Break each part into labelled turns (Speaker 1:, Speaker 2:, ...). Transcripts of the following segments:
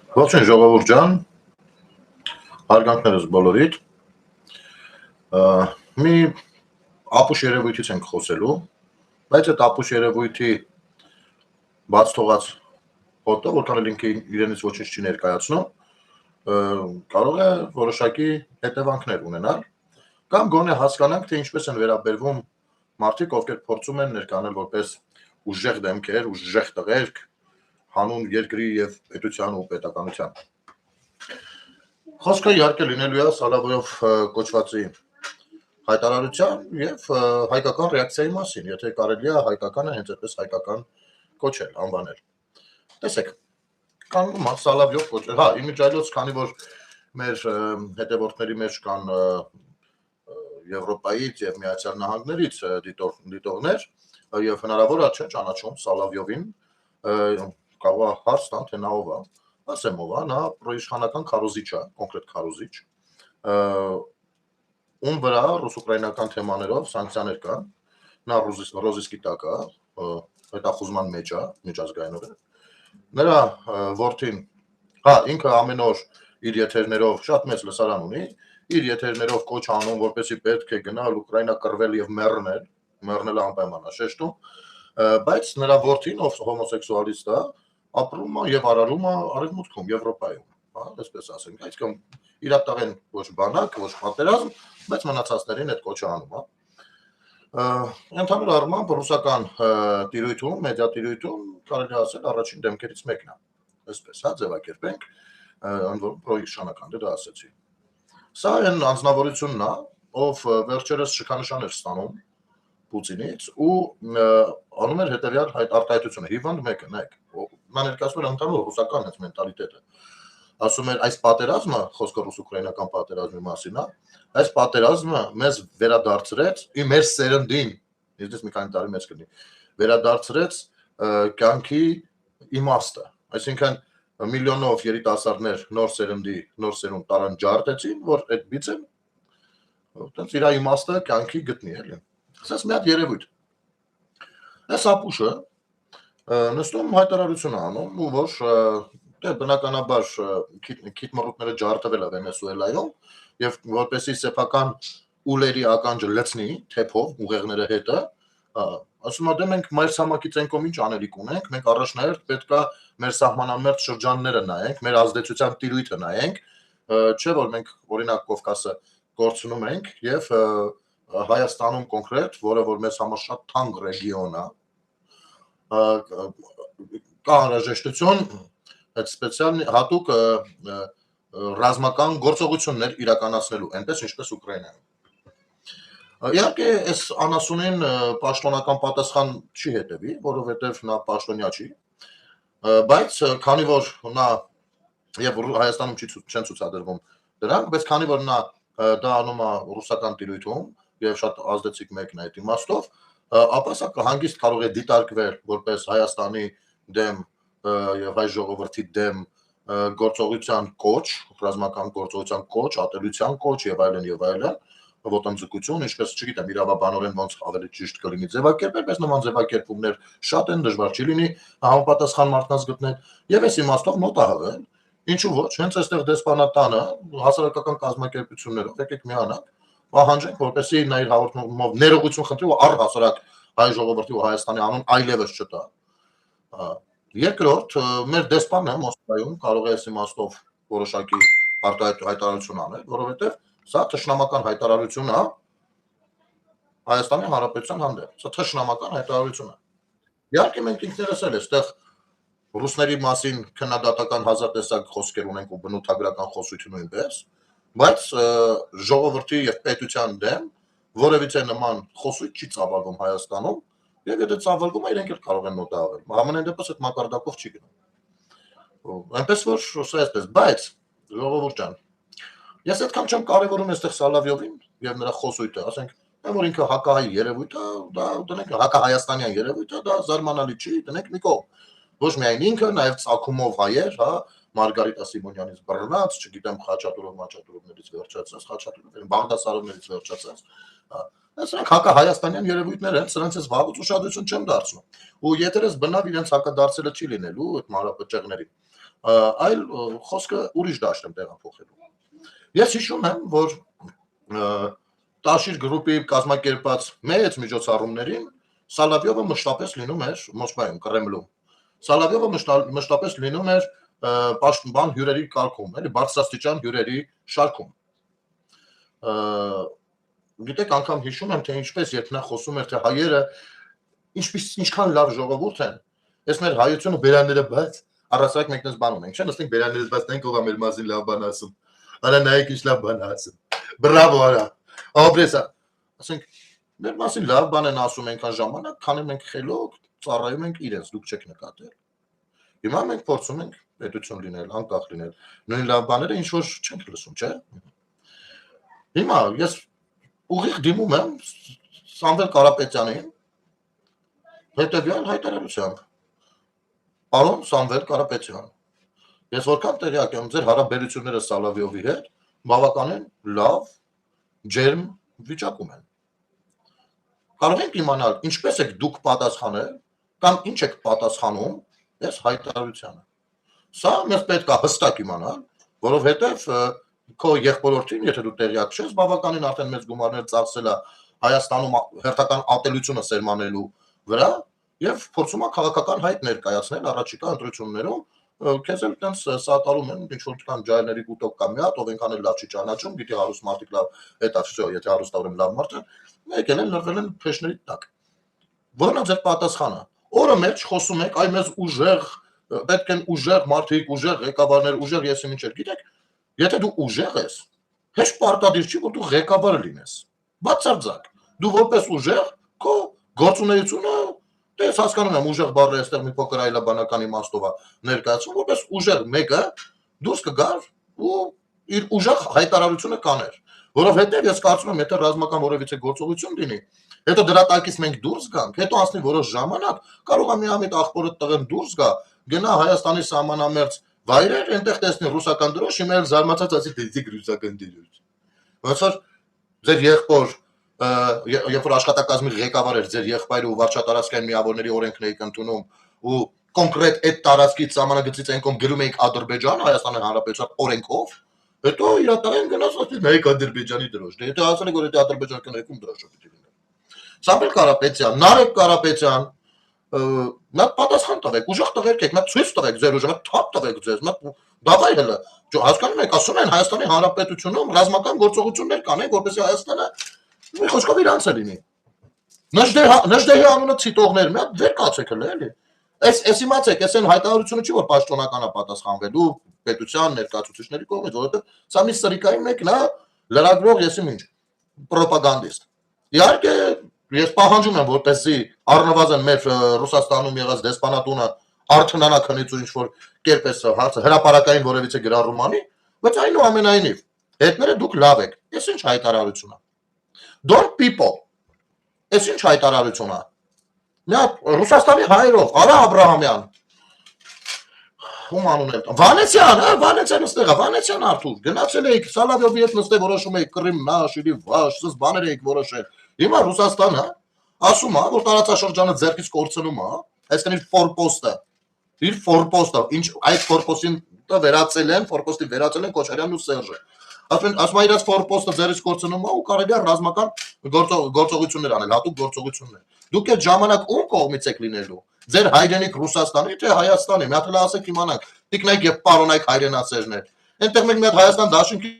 Speaker 1: Ողջույն ժողովուրդ ջան, հարգանքներս բոլորիդ։ Մի ապուշ երևույթից ենք խոսելու, բայց այդ ապուշ երևույթի բաց թողած ֆոտո, որքան էլ ինքը իրենից ոչինչ չի ներկայացնում, կարող է որոշակի հետևանքներ ունենալ, կամ գոնե հասկանանք, թե ինչպես են վերաբերվում մարդիկ, ովքեր փորձում են ներկայանալ որպես ուժեղ դեմքեր, ուժեղ տղերք, հանուն երկրի եւ պետության ու պետականության։ Խոսքը իհարկե լինելու է Սալավոյով կոչվածի հայտարարության եւ հայկական ռեակցիայի մասին, եթե կարելի է հայկականը հենց այդպես հայկական կոչել, անվանել։ Տեսեք, կանգնում է Սալավյով կոչել, իմիջիայլոց, քանի որ մեր հետևորդների մեջ կան Եվրոպայից եւ Միացյալ Նահանգներից դիտողներ եւ հնարավոր է չէ ճանաչում Սալավյովին, կարող է հարց տան, թե նա ով է, ասեմ ով է, նա պրոիշխանական քարոզիչ է, կոնկրետ քարոզիչ, ում վրա ռուս-ուկրաինական թեմաներով սանկցիաներ կան, նա ռոզիսկի տակ է, հետախուզման մեջ է, միջազգայինորեն, նրա որդին, ինքը ամեն օր իր եթերներով շատ մեծ լսարան ունի, իր եթերներով կոչ անում, որպեսզի պետք է գնալ Ուկրաինա կռվել եւ մեռնել անպայման է շեշտում, բայց նրա որդին, ով հոմոսեքսուալիստ է, ապրում է եւ արարում է արևմուտքում, Եվրոպայում, այսպես ասենք, այսինքն իրատաղեն ոչ բանակ, ոչ պատերազմ, բայց մնացածներին այդ կոչը անում է։ Ընդհանուր առմամբ ռուսական տիրույթում, մեդիա տիրույթում կարելի է ասել առաջին դեմքերից մեկն է, այսպես, ձևակերպենք, ընդ որում պրոիշխանական, դա ասեցի։ Սա այն անձնավորությունն է, ով վերջերս շքանշան էր ստանում Պուտինից ու անում էր հետևյալ արտահայտությունը, հիվանդ մեկը, նայեք, նա ներկայացնում էր ընդհանուր ռուսական հենց մենտալիտետը։ Ասում էր, այս պատերազմը, խոսքը ռուս-ուկրաինական պատերազմի մասին է, այս պատերազմը մեզ վերադարձրեց, մեր սերնդին, ես մի քանի տարի մեծ կլինի, վերադարձրեց կյանքի իմաստը, այսինքն միլիոնով երիտասարդներ նոր սերունդ տարանջարտեցին, որ այդ բիցեն իր իմաստը կյանքի գտնի, էլի։ Ասես մի հատ երևույթ։ Այս ապուշը նստում հայտարարություն է անում, ու որ բնականաբար քիթմռուտները ջարդվել է Վենեսուելայում, եւ որպեսզի սեփական ուլերի ականջը լցնի թեփով ուղեղները հետը, ասում է դե մենք մեր ցամաքից այնքան ինչ անելիք ունենք, մենք առաջնահերթ պետքա մեր սահմանամերձ շրջանները նայենք, մեր ազդեցության տիրույթը նայենք, չէ որ մենք օրինակ Կովկասը կորցնում ենք եւ Հայաստանում կոնկրետ, որը որ մեզ համար շատ թանկ ռեգիոն է, կա անհրաժեշտություն այդ սպեցիալ հատուկ ռազմական գործողություններ իրականացնելու, այնպես ինչպես Ուկրաինայում։ Իհարկե, այս անասունին պաշտոնական պատասխան չի հետևի, որովհետև նա պաշտոնյա չի, բայց քանի որ նա եւ Հայաստանում չեն ցուցադրվում դրանք, բայց քանի որ նա դա անում է ռուսական տիրույթում եւ շատ ազդեցիկ մեկն է այդ իմաստով, ապա սա հանգիստ կարող է դիտարկվել որպես Հայաստանի դեմ եւ հայ ժողովրդի դեմ գործողության կոչ, ռազմական գործողության կոչ, ատելության կոչ եւ այլն, ոտնձգություն, ինչպես չգիտեմ, իրավաբանորեն ոնց ավելի ճիշտ կլինի ձևակերպել, բայց նման ձևակերպումներ շատ են, դժվար չի լինի համապատասխան մարդկանց գտնել եւ այս իմաստով մոտահղել, ինչու ոչ, հենց այստեղ դեսպանատանը հասարակական կազմակերպություններով եկեք միանանք, պահանջենք, որպեսզի նա իր հաղորդումով ներողություն խնդրի ու առհասարակ հայ ժողովրդի ու Հայաստանի անուն այլևս չտա։ Երկրորդ, մեր դեսպանը Մոսկվայում կարող է այս իմաստով որոշակի հայտարարություն անել, որովհետև սա թշնամական հայտարարություն է Հայաստանի Հանրապետության հանդեպ, սա թշնամական հայտարարություն է։ Իհարկե մենք ինքներս էլ այստեղ ռուսների մասին քննադատական հազար տեսակ խոսքեր ունենք ու բնութագրական խոսություն նույնպես, բայց ժողովրդի եւ պետության դեմ որևիցե նման խոսույթ չի ծավալվում Հայաստանում, եւ եթե ծավալվում է, իրենք էլ կարող են մոտահղել։ Համենայն դեպս այդ մակարդակով չի գնում։ Այնպես որ սա այսպես, բայց ժողովուրդ ջան, ես այդքան չեմ կարևորում այստեղ Սալավյովին եւ նրա խոսույթը, ասենք, որ ինքը հակահայ երևույթ է, դա դնենք հակահայաստանյան երևույթ է, դա զարմանալի չի, դնենք մի կողմ։ Ոչ միայն ինքը, նաեւ ցակումով հայեր, Մարգարիտա Սիմոնյանից բռնած, չգիտեմ, Խաչատուրովներից վերջացած, Բաղդասարովներից վերջացած, սրանք հակահայաստանյան երևույթներ են, սրանց ես վաղուց ուշադրություն չեմ դարձնում։ Ու եթե ես բնավ իրենց հակադարձելը չի լինելու այդ մանրապճեղների, այլ խոսքը ուրիշ դաշտ եմ տեղափոխելու։ Ես հիշում եմ, որ Տաշիր գրուպի կազմակերպած մեծ միջոցառումներին Սալավյովը մշտապես լինում էր Մոսկվայում, Կրեմլում։ Սալավյովը մշտապես լինում էր պաշտպան հյուրերի կարգում, էլի բարձրաստիճան հյուրերի շարքում։ Գիտեք, անգամ հիշում եմ, թե ինչպես երբ նա խոսում էր, թե հայերը ինչքան լավ ժողովուրդ են, ես մեր հայությունը բերանները բաց, առասարակ մենք դες բան ունենք, չէ՞, նստենք բերանները բաց, դենք ով է մեր մասին լավ բան ասում։ Արա նայեք ինչ լավ բան ասում։ Բրավո արա։ Աբրեսա, ասենք մեր մասին լավ բան են ասում այնքան ժամանակ, քանի մենք խելոք ծառայում ենք իրենց, դուք չեք նկատել։ Հիմա մենք փորձում ենք պետություն լինել, անկախ լինել։ Նույն լավ բաները ինչ որ չենք լսում, չէ՞։ Հիմա ես ուղիղ դիմում եմ Սամվել Կարապետյանին հետևյալ հայտարարությամբ։ Պարոն Սամվել Կարապետյան, ես որքան տեղյակ եմ, ձեր հարաբերությունները Սալավյովի հետ բավականին լավ, ջերմ վիճակում են։ Կարող ենք իմանալ ինչպես եք դուք պատասխանել կամ ինչ եք պատասխանում այս հայտարարությանը։ Սա մեզ պետք է հստակ իմանալ, որովհետև քո եղբորորդին, եթե դու տեղյակ չես, բավականին արդեն մեծ գումարներ ծախսել է Հայաստանում հերթական ատելությունը սերմանելու վրա եւ փորձում է քաղաքական հայտ ներկայացնել առաջիկա ընտրություններում քեզ էլ տենց սատարում են ինչ որ կան ջայրների կուտոկ կամ մի հատ ով այնքան էլ լավ չի ճանաչում, գիտի հարուստ մարդիկ լավ հետա վсё, եթե հարուստ ուրեմն լավ մարդ է, եկել են լրվել են փեշների տակ։ Որն է ձեր պատասխանը։ Օրը մեջ խոսում եք, այ մեզ ուժեղ, պետք են ուժեղ մարդիկ, ուժեղ ղեկավարներ, ուժեղ եսի ինչեր, գիտեք, եթե դու ուժեղ ես, հեշտ պարտադիր չի որ դու ղեկավար լինես։ Բացարձակ։ Դու որպես ուժեղ քո գործունեությունը Ես հասկանում եմ ուժեղ բառը այստեղ մի փոքր այլաբանական իմաստով է ներկայացվում, որպես ուժեղ մեկը դուրս կգար ու իր ուժեղ հայտարարությունը կաներ, որովհետև ես կարծում եմ, եթե ռազմական որևիցե գործողություն լինի, հետո դրա տակից մենք դուրս գանք, հետո անցնի որոշ ժամանակ, կարող է միամիտ աղբորը տղեն դուրս գա, գնա Հայաստանի սահմանամերձ վայրեր, այնտեղ տեսնի ռուսական դրոշ, հիմա էլ զարմացած ասի դեպի ռուսական դրոշ։ Ոնց որ ձեր եղբոր երբ որ աշխատակազմի ղեկավար էր ձեր եղբայրը ու վարչատարածքային միավորների օրենքն էիք ընդունում ու կոնկրետ այդ տարածքից սահմանագծից այն կողմ գրում էիք Ադրբեջան Հայաստանի Հանրապետության օրենքով, հետո իրատեղեն գնաց ասել նայեք Ադրբեջանի դրոշ։ Դե եթե ասել եք որ եթե Ադրբեջան կներկում դրոշը պիտի լինի։ Սամվել Կարապետյան, Նարեկ Կարապետյան, նա պատասխան տվեք, ուժեղ տղերք եք, նա ցույց տվեք ձեր ուժը, թափ տվեք ձեզ, նա դավայ հələ։ Հասկանում եք, ասում են Հայաստանի Հանրապետությունում ռազմական գործողություններ կանեն, որպեսզի Հայաստանը մի խոսքով իրանց է լինի։ Նժդեհի անունը ցիտողներ, մի հատ վեր կացեք հələ էլի։ Այս իմացեք, այս այն հայտարարությունը չի որ պաշտոնական է պատասխանվելու պետության ներկայացուցիչների կողմից, որովհետև սա մի սրիկայի մեկն է լրագրող եսի ինչ պրոպագանդիստ։ Իհարկե ես պահանջում եմ որպեսզի առնվազն մեր Ռուսաստանում եղած դեսպանատունը արդյունանա քնից ու ինչ որ կերպ է հարցը հրապարակային որևիցե գրառում անի, բայց այնուամենայնիվ հետները դուք լավ եք։ Այս ինչ հայտարարություն է։ Don't people։ Այս ինչ հայտարարություն է։ Նա Ռուսաստանի հայրով Արա Աբրահամյան։ Ում անուն է։ Վանեցյան, Վանեցյան ստեղա, Վանեցյան Արթուր։ Գնացել էիք Սալավյովի հետ նստել որոշում էիք Կրիմ, Նաշիրի, Վաշ, սս բաներ էիք որոշել։ Հիմա Ռուսաստանը ասում է, որ տարածաշրջանը ձեռքից կորցնում է, այսինքն իր ֆորպոստը։ Իր ֆորպոստը, ինչ այդ ֆորպոստին ֆորպոստի վերածել են Քոչարյանն ու Սերժը։ Ասում է իրաց ֆորպոստը ձեռքից կորցնում է ու կարելի է ռազմական գործողություններ անել, հատուկ գործողություններ։ Դուք այդ ժամանակ ում կողմից եք լինելու։ Ձեր հայրենիք Ռուսաստանի թե Հայաստանի, մի հատ էլ ասեք իմանանք, տիկնայք եւ պարոնայք հայրենասերներ։ Այնտեղ մենք մի հատ Հայաստան դաշինքի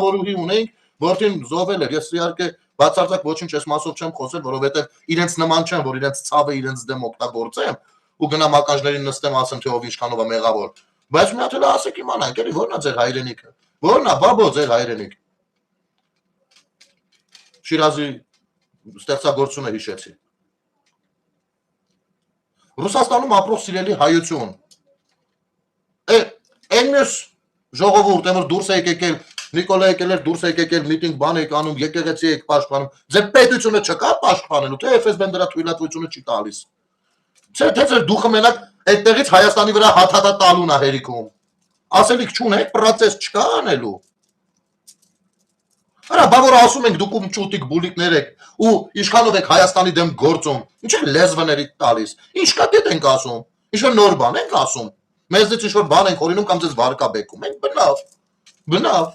Speaker 1: որուհի ունենք, որտին զոհվել էր։ Ես իհարկե բացարձակ ոչինչ այս մասով չեմ խոսել, որովհետեւ իրենց նման չեմ, որ իրենց ցավը իրենց դեմ օգտագործեմ ու գնամ ականջներին նստեմ ասեմ թե ով ինչքանով է մեղավոր։ Բայց մի հատ էլ ասեք իմանանք, էլի ո՞րն է ձեր հայրենիքը։ Ո՞րն է բաբո ձեր հայրենիք։ Շիրազի ստեղծագործությունը հիշեցի։ Ռուսաստանում ապրող սիրելի հայություն։ Այն մյուս ժողովուրդ, որ դուրս եք եկել, Նիկոլա եկել էր դուրս եք եկել, միտինգ բան եք անում, եկեղեցի եք պաշտպանում։ Ձեր պետությունը չկա պաշտպանելու, թե FSB-ն դրա թույլատվությունը չի տալիս։ Չէ, թե ձեր դուխը մենակ այդտեղից Հայաստանի վրա հաթաթա տալուն է հերիքում։ Ասելիք չունեք, պրոցես չկա անելու։ Արա բա որ ասում ենք դուք ում ճուտիկ բուլիկներ եք ու ինչքանով եք Հայաստանի դեմ գործում, ինչ եք լեզվների տալիս, ինչ կա դետ ենք ասում, ինչ որ նոր բան ենք ասում, մեզից ինչ-որ բան ենք օրինում կամ ձեզ վարկա բեկում ենք, բնավ,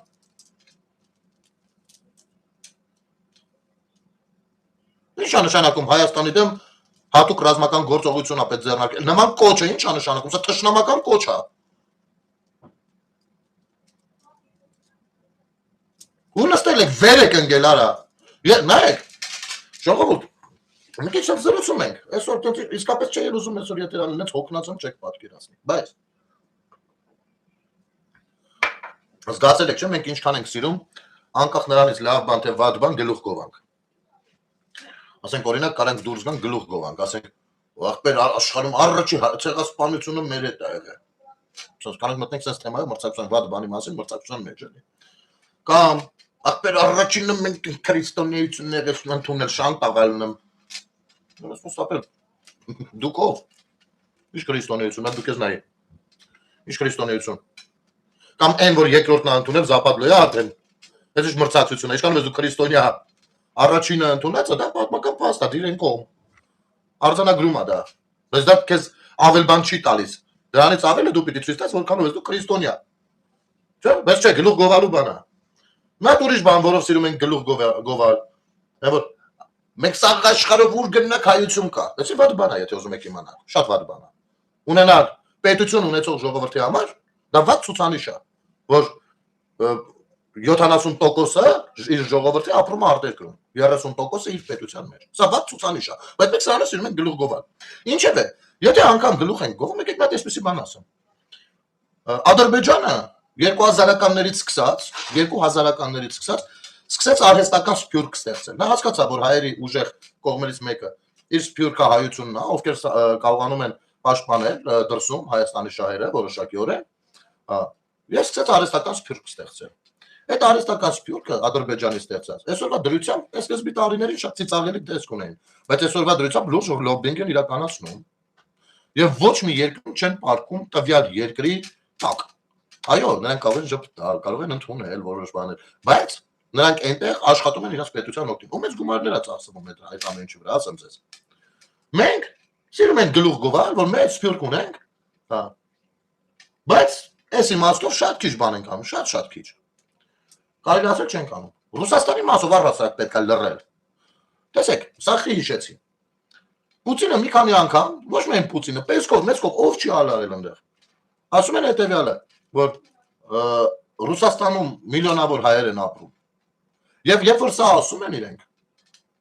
Speaker 1: ինչ է նշանակում Հայաստանի դեմ հատուկ ռազմական գործողություն ապետ ձեռնարկել, նման կոչ է, ինչ է նշանակում, սա թշնամական կոչ է, ու նստել եք, վեր եք ընգել արա, նայեք, ժողովուրդ, մի քիչ զրուցում ենք, այսօր իսկապես չէի ուզում այսօր եթե անենց հոգնածում չեք պատկերացնի, բայց զգացել եք չէ, մենք ինչքան ենք սիրում, անկախ նրանից լավ բան թե վատ բան գլուխ գովանք, ասենք օրինակ կարանք դուրս գանք գլուխ գովանք, ասենք ախպեր աշխարհում առաջի ցեղասպանությունը մեր հետ է եղել, կարանք մտնենք sense թեմայով մրցակցության վատ բանի մասին մրցակցության մեջ էլի, կամ ախպեր առաջինը մենք քրիստոնեություններ ենք ընդունել շան տաղալն եմ Սապեր, դուք ով, ինչ քրիստոնեություն, դուք ես նայի, ինչ քրիստոնեություն, կամ են, որ երկրորդն ընդունել զապատլոյա արդեն, ես ինչ մրցակցություն է, ինչքան ես դու քրիստոնյա, առաջինը ընդունեցը, դա պատմական փաստ է, դիրեն կողմ, արձանագրում է դա, բայց դա քեզ ավել բան չի տալիս, դրանից ավելը դու պիտի ցույց տաս, որքանով ես դու քրիստոնյա, չէ, բայց չէ, գլուխ գովալու բան է, նա ուրիշ բան, որով սիրում ենք գլուխ գովալ, որ մենք սաղ աշխարհով ուր գնանք հայություն կա։ Դա վատ բան է, եթե ուզում եք իմանալ։ Շատ վատ բան է։ Ունենալ պետություն ունեցող ժողովրդի համար դա վատ ցուցանիշ է, որ 70%-ը իր ժողովրդի ապրում է արտերկրում, 30%-ը իր պետության մեջ։ Սա վատ ցուցանիշ է, բայց մենք սրանից սիրում ենք գլուխ գովալ։ Ինչևէ, եթե անգամ գլուխ ենք գովում, եկեք նա այսպեսի բան ասեմ։ Ադրբեջանը 2000-ականներից սկսած սկսեց արհեստական սփյուռք ստեղծել։ Նա հասկացա, որ հայերի ուժեղ կողմերից մեկը իր սփյուռքա հայությունն է, ովքեր կարողանում են պաշտպանել դրսում Հայաստանի շահերը որոշակիորեն, եւ սկսեց արհեստական սփյուռք ստեղծել։ Այդ արհեստական սփյուռքը Ադրբեջանի ստեղծած։ Այսօրվա դրությամբ այսպես տարիներին շատ ծիծաղելի տեսք ունեն, բայց այսօրվա դրությամբ լուրջ լոբինգ են իրականացնում։ Եվ ոչ մի երկրում չեն պարկում տվյալ երկրի տակ։ Այո, նրանք կարող են ժպտալ, կարող են ընդունել որոշ բաներ, բայց նրանք այնտեղ աշխատում են իրենց պետության օգտին։ Ու մեծ գումարներ է ծախսվում այդ ամեն ինչի վրա, ասեմ ձեզ։ Մենք սիրում ենք գլուխ գովալ, որ մեծ սփյուռք ունենք, հա։ Բայց այս իմաստով շատ քիչ բան ենք անում, շատ քիչ։ Կարելի ասել չենք անում։ Ռուսաստանի մասով առհասարակ պետք է լռել։ Տեսեք, սա խի հիշեցի։ Պուտինը մի քանի անգամ, ոչ միայն Պուտինը, Պեսկով, ով չի ալարել այնտեղ։ Ասում են հետևյալը, որ Ռուսաստանում միլիոնավոր հայեր են ապրում։ Եվ երբ որ սա ասում են իրենք,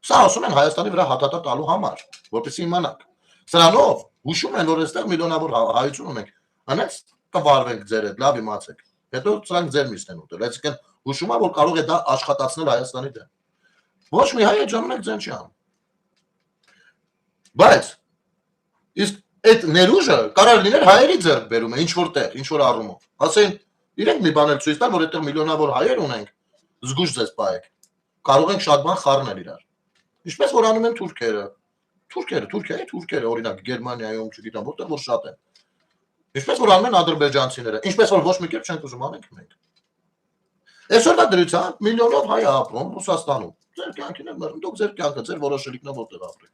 Speaker 1: սա ասում են Հայաստանի վրա հատատա տալու համար, որպեսզի իմանաք։ Սրանով հուշում են, որ այստեղ միլիոնավոր հայություն ունենք, անց կվարվենք ձեր հետ, լավ իմացեք։ Հետո սրանք ձեր միսն են ուտել, այսինքն հուշում է, որ կարող է դա աշխատացնել Հայաստանի դեմ։ Ոչ մի հայ այդ ժամանակ ձեն չի անում։ Բայց իսկ այդ ներուժը կարող լիներ հայերի ձեռք բերում է, ինչ որտեղ, ինչ որ առումով։ Ասեն, իրենք մի բան էլ ցույց տան, որ այդտեղ միլիոնավոր հայեր ունենք, զգուշ ձեզ պահեք։ Կարող ենք շատ բան խառնել իրար։ Ինչպես որ անում են թուրքերը, թուրքերը, օրինակ Գերմանիայում, չգիտեմ, որտեղ որ շատ են։ Ինչպես որ անում են ադրբեջանցիները, ինչպես որ ոչ մի կերպ չենք ուզում անենք մենք։ Այսօրվա դրությամբ միլիոնով հայ ապրում Ռուսաստանում։ Ձեր կյանքին են մեռնում, դուք ձեր կյանքը, ձեր որոշելիքն է որտեղ ապրեք։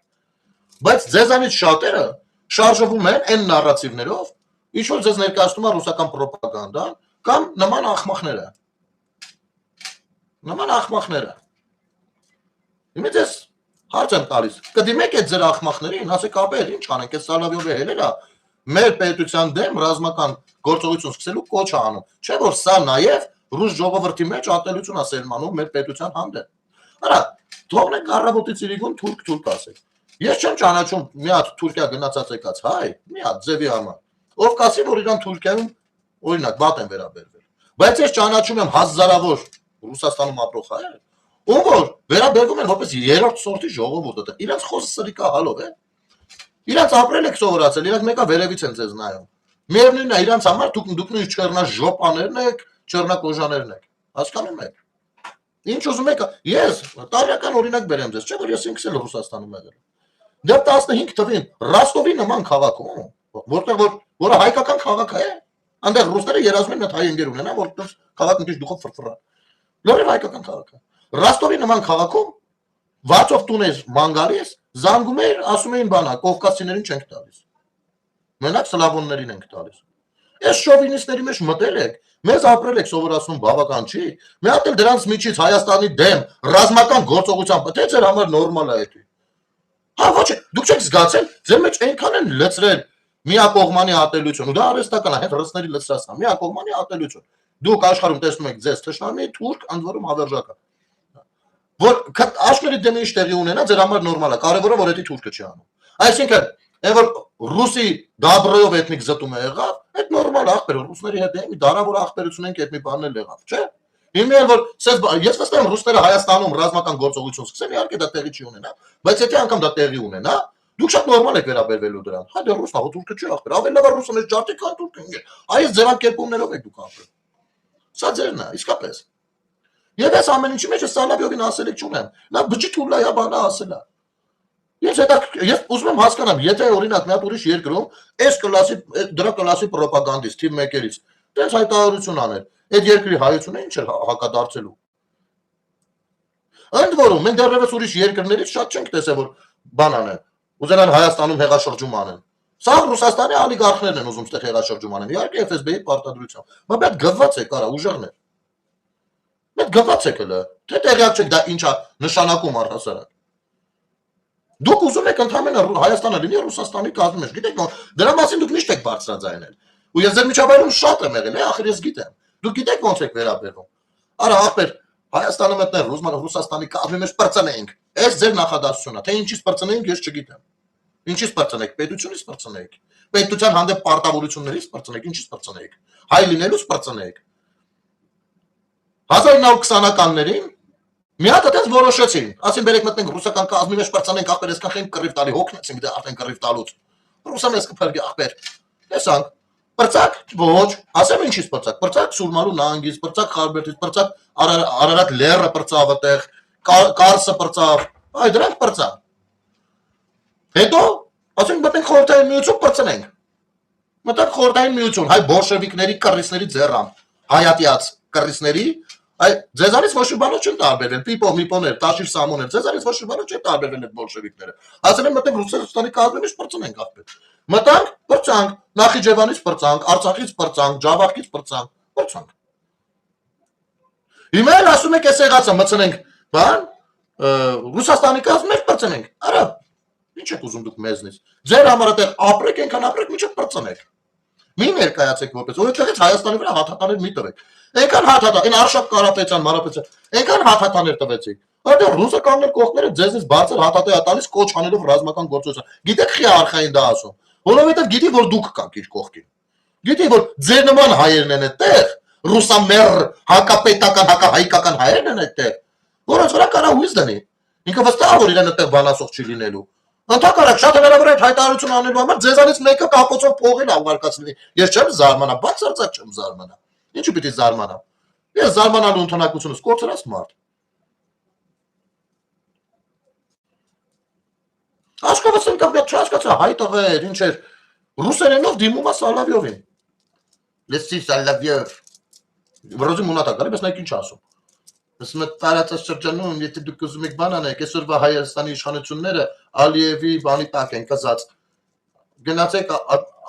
Speaker 1: Բայց ձեզանից շատերը շարժվում են այն նարատիվներով, ինչ որ ձեզ ներկայացնում է ռուսական ռոպագանդան կամ նման ախմախները։ Իմիջ ես հարց եմ տալիս, կդիմեք այդ ձեր ախմախներին, ասեք ապեր, ինչ անենք, այդ Սալավյովի հելելա, մեր պետության դեմ ռազմական գործողություն սկսելու կոչ է անում, չէ որ սա նաև ռուս ժողովրդի մեջ ատելություն է սերմանում մեր պետության հանդեպ։ Արա, թողնենք առավոտից իրիկուն թուրք ասեք։ Ես չեմ ճանաչում մի հատ Թուրքիա գնացած եկած հայ, մի հատ ձևի համար, ով կասի, որ իրան Թուրքիայում օրինակ վատ են վերաբերվել։ Բայց ես ճանաչում եմ հազարավոր Ռուսաստանում ապրող հայեր, ով որ վերաբերվում են որպես երրորդ սորտի ժողովուրդ, իրանց խոսքը սրիկահալով է։ Իրանց ապրել եք սովորացել, իրանք մեկը վերևից են ձեզ նայում։ Միևնույնն է, իրանց համար դուք նույնիսկ չեռնաժոպաներն եք, չեռնակոժաներն եք։ Հասկանում եք։ Ինչ ուզում եք, ես տարիական օրինակ բերեմ ձեզ, չէ՞ որ ես ինքս էլ Ռուսաստանում եղել եմ։ Դեռ 15 թվին Ռոստովի նման քաղաքում, որը հայկական քաղաք է, այնտեղ ռուսները երազում են այդ հայ ընկեր ունենան, որտեղ քաղաքը դիշ դուխով ֆրֆռա։ Լավ հայկական քաղաք է։ Ռոստովի նման քաղաքում վարձով տուն էր ման գալիս, զանգում էր, ասում էին բանա, կովկասցիներին չենք տալիս։ Մենակ սլավոններին ենք տալիս։ Այս շովինիստների մեջ մտել եք, մեզ ապրել եք սովորացնում բավական չի։ Մի հատ էլ դրանց միջից Հայաստանի դեմ ռազմական գործողության թե ձեր համար նորմալ է դա։ Հա ոչ, դուք չեք զգացել, ձեր մեջ այնքան են լծրել միակողմանի ատելություն, ու դա արհեստական է, հետ ռուսների լծրածն է, միակողմանի ատելություն։ Դուք աշխարհում տեսնում եք ձեզ թշնամի, թուրք, ընդ որում հավերժական։ Որ աշխարհի դեմ ինչ տեղի ունենա, ձեր համար նորմալ է, կարևորը որ դա թուրքը չի անում։ Այսինքն, այն որ ռուսի դաբրոյով էթնիկ զտում է եղավ, այդ նորմալ ախպեր, ռուսների հետ մի դարավոր ախպերություն ենք, այդ մի բանն էլ եղավ, չէ՞։ Հիմա որ ես վստահ եմ ռուսները Հայաստանում ռազմական գործողություն սկսեն, իհարկե դա տեղի չի ունենա, բայց եթե անգամ դա տեղի ունենա, դուք շատ նորմալ եք վերաբերվելու դրան։ Հա դե ռուսն ա, թուրքը չի ախպեր, ավելի լավ է ռուսը մեզ ջարդի կան թուրքը։ Այս ձևակերպումներով եք դուք ապրում։ Սա ձերն է, իսկապես։ Եվ այս ամեն ինչի մեջ Սալավյովին ասել եք չունեմ։ Նա բջիթուլայա բանա ասելա։ Ես ուզում եմ հասկանամ, եթե օրինակ մի հատ ուրիշ երկրում այս կլասի դրա կլասի ռոպագանդիստ թիվ 1-երից տենց հայտարարություն աներ, այդ երկրի հայությունը ինչ էր հակադարձելու։ Ընդ որում մենք դեռևս ուրիշ երկրներից շատ չենք տեսել որ բան անեն, ուզենան Հայաստանում հեղաշրջում անեն։ Սա Ռուսաստանի օլիգարխներն են ուզում ստեղ հեղաշրջում անեն, իհարկե FSB-ի պարտադրությամբ։ Բայց դա գված է կարա ուժեղներ։ Մենք գված եք հələ, թե տեղյակ չեք դա ինչա նշանակում առհասարակ։ Դուք ուզում եք ընդհանրապես Հայաստանը լինի Ռուսաստանի կազմի մեջ, գիտեք, դրա մասին դուք միշտ եք բարձրաձայնել։ Ու ես ձեր միջավայրում շատ եմ եղել, ախր ես գիտեմ։ Դուք գիտեք ոնց եք վերաբերվում։ Արա ախպեր, Հայաստանը մտներ Ռուսաստանի կազմի մեջ պրծնենք։ Այս ձեր նախադասությունն է, թե ինչից պրծնենք, ես չգիտեմ։ Ինչից պրծնենք, պետությունից պրծնենք։ Պետության հանդեպ պարտավորություններից պրծնենք, ինչից պրծնենք։ Հայ լինելուց պրծնենք։ 1920-ականներին մի հատ այդպես որոշեցին, ասին բերեք մտնենք ռուսական կազմի մեջ պրծնենք, ախպեր այսքան խենք կռիվ տալի, հոգնեցինք դա արդեն կռիվ տալուց։ Ռուսը մեզ կփրկի ախպեր։ Տեսանք, պրծակ ոչ, ասեմ ինչից պրծակ, պրծակ Սուրմալու նահանգից, պրծակ Խարբերդից, պրծակ Արարատ լեռը պրծավ այդտեղ, Կարսը պրծավ, այ դրանք պրծան։ Հետո ասենք մտնենք խորհրդային միություն պրծնենք։ Մտանք խորհրդային միություն, հայ բոլշևիկների կռիվների ձեռամ, հայատյաց կռիվների, այ ձեզանից ոչ մի բանով չեն տարբերվել, պիպոներ, տաշիր սամոներ, ձեզանից ոչ մի բանով չեն տարբերվել այդ բոլշևիկները։ Ասել են մտնենք Ռուսաստանի կազմի մեջ պրծնենք ախպեր։ Մտանք, պրծանք, Նախիջևանից պրծանք, Արցախից պրծանք, Ջավախից պրծանք։ Հիմա էլ ասում եք, էս եղածը մցնենք, բան, Ռուսաստանի կազմի մեջ պրծնենք։ Արա, ինչ եք ուզում դուք մեզնից։ Ձեր համար այդտեղ ապրեք, այնքան ապրեք, մինչև պրծնեք։ Մի ներկայացեք որպես, որովհետև Հայաստանի վրա հաթաթաներ մի տվեք։ Այնքան հաթաթա, այն Արշակ Կարապետյան, Մանրապետյան, այնքան հաթաթաներ տվեցիք։ Որտեղ ռուսականներ կողմերը ձեզնից բարձր հաթաթա տալիս կոչ անելով ռազմական գործողություն։ Գիտեք խի արխային դա ասում, որովհետև գիտի որ դուք կաք իր կողքին։ Գիտի որ ձեր նման հայերն են այդտեղ, ռուսամեր, հակապետական, հակահայկական հայերն են այդտեղ, որոնց վրա կարա հույս դնի։ Ինքը վստահ որ իրեն այդտեղ բանասող չի լինելու։ Ընդհանրապես շատ հնարավոր է այդ հայտարարություն անելու համար ձեզանից մեկը կապոցով փողին աղարկացնի։ Ես չեմ զարմանա, բացարձակ չեմ զարմանա։ Ինչու պիտի զարմանամ։ Ես զարմանալու ընտունակությունս կորցրած մարդ։ Աշխավաս ընկավ չհասկացա, հայ տղեր, ինչ էր, ռուսերենով դիմում է Սալավյովին։ Լսի Սալավյով։ Վրոզի մունատա գալի, բայց նա ինչ ասում։ Ասում է տարածաշրջանում, եթե դուք ուզում եք բան անեք, այսօրվա Հայաստանի իշխանությունները Ալիևի բանի տակ են կզած։ Գնացեք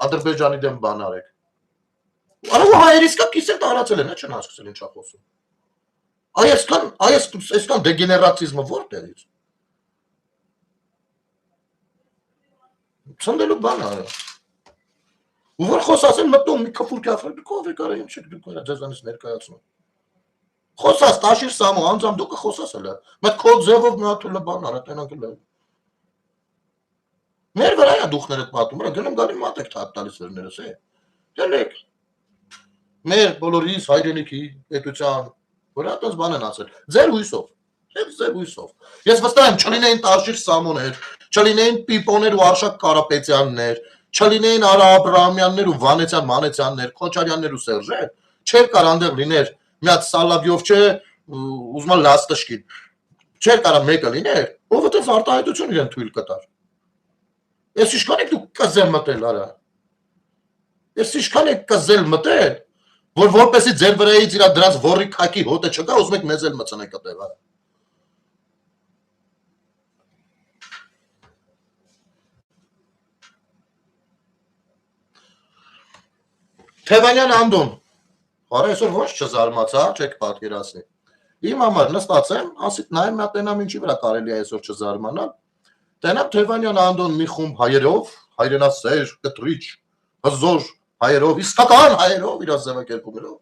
Speaker 1: Ադրբեջանի դեմ բան արեք։ Արա հայերից կա կիսել տարածել են, չեն հասկացել ինչա խոսում։ Այսքան դեգեներացիզմը որտեղից։ Ցնդելու բան արա։ Ու որ խոսասեն մտնում մի քփուր կաֆե, դուք ով եք արա, ինչ եք դուք արա ձեզանից ներկայացնում։ Խոսաս տաշիր սամո, անձամ դուք խոսաս հələ։ Մեկ քո ձևով մի հատ հələ բան արա, տենանք հələ։ Մեր վրա է դուխներդ պատում, հələ գնում գալի մատ եք տալիս վերներս, է։ Դելեք։ Մեր բոլորիս հայրենիքի պետության վրա այդպես բան են ասել։ Ձեր հույսով։ Ձեր հույսով։ Ես վստահ եմ չլինեին տաշիր սամոներ, չլինեին պիպոներ ու Արշակ Կարապետյաններ, չլինեին Արա Աբրահամյաններ ու Վանեցյան Մանեցյաններ, Քոչարյաններ ու Սերժեր, չէր կար անդեղ լիներ մի հատ Սալավյով չէ, ուզում լաստաշկին։ Չէր կարա մեկը լիներ, ով այդպես արտահայտություն իրեն թույլ կտար։ Ես ինչքան եք դուք կզել մտել արա։ Ես ինչքան եք կզել մտել, որ որպեսի ձեր վրայից իրա դրանց ոռի քակի հոտը չկա, ուզում եք մեզ էլ մցնեք այդտեղ արա։ Թևանյան Անդոն, հարը այսօր ոչ չզարմացա, չեք պատկերացնի։ Իմ համար նստած եմ, ասիք նայեմ նա տենամ ինչի վրա կարելի է այսօր չզարմանալ։ Տենամ Թևանյան Անդոն մի խումբ հայերով, հայրենասեր, կտրիչ, հզոր հայերով, իսկական հայերով իր ձևակերպումներով։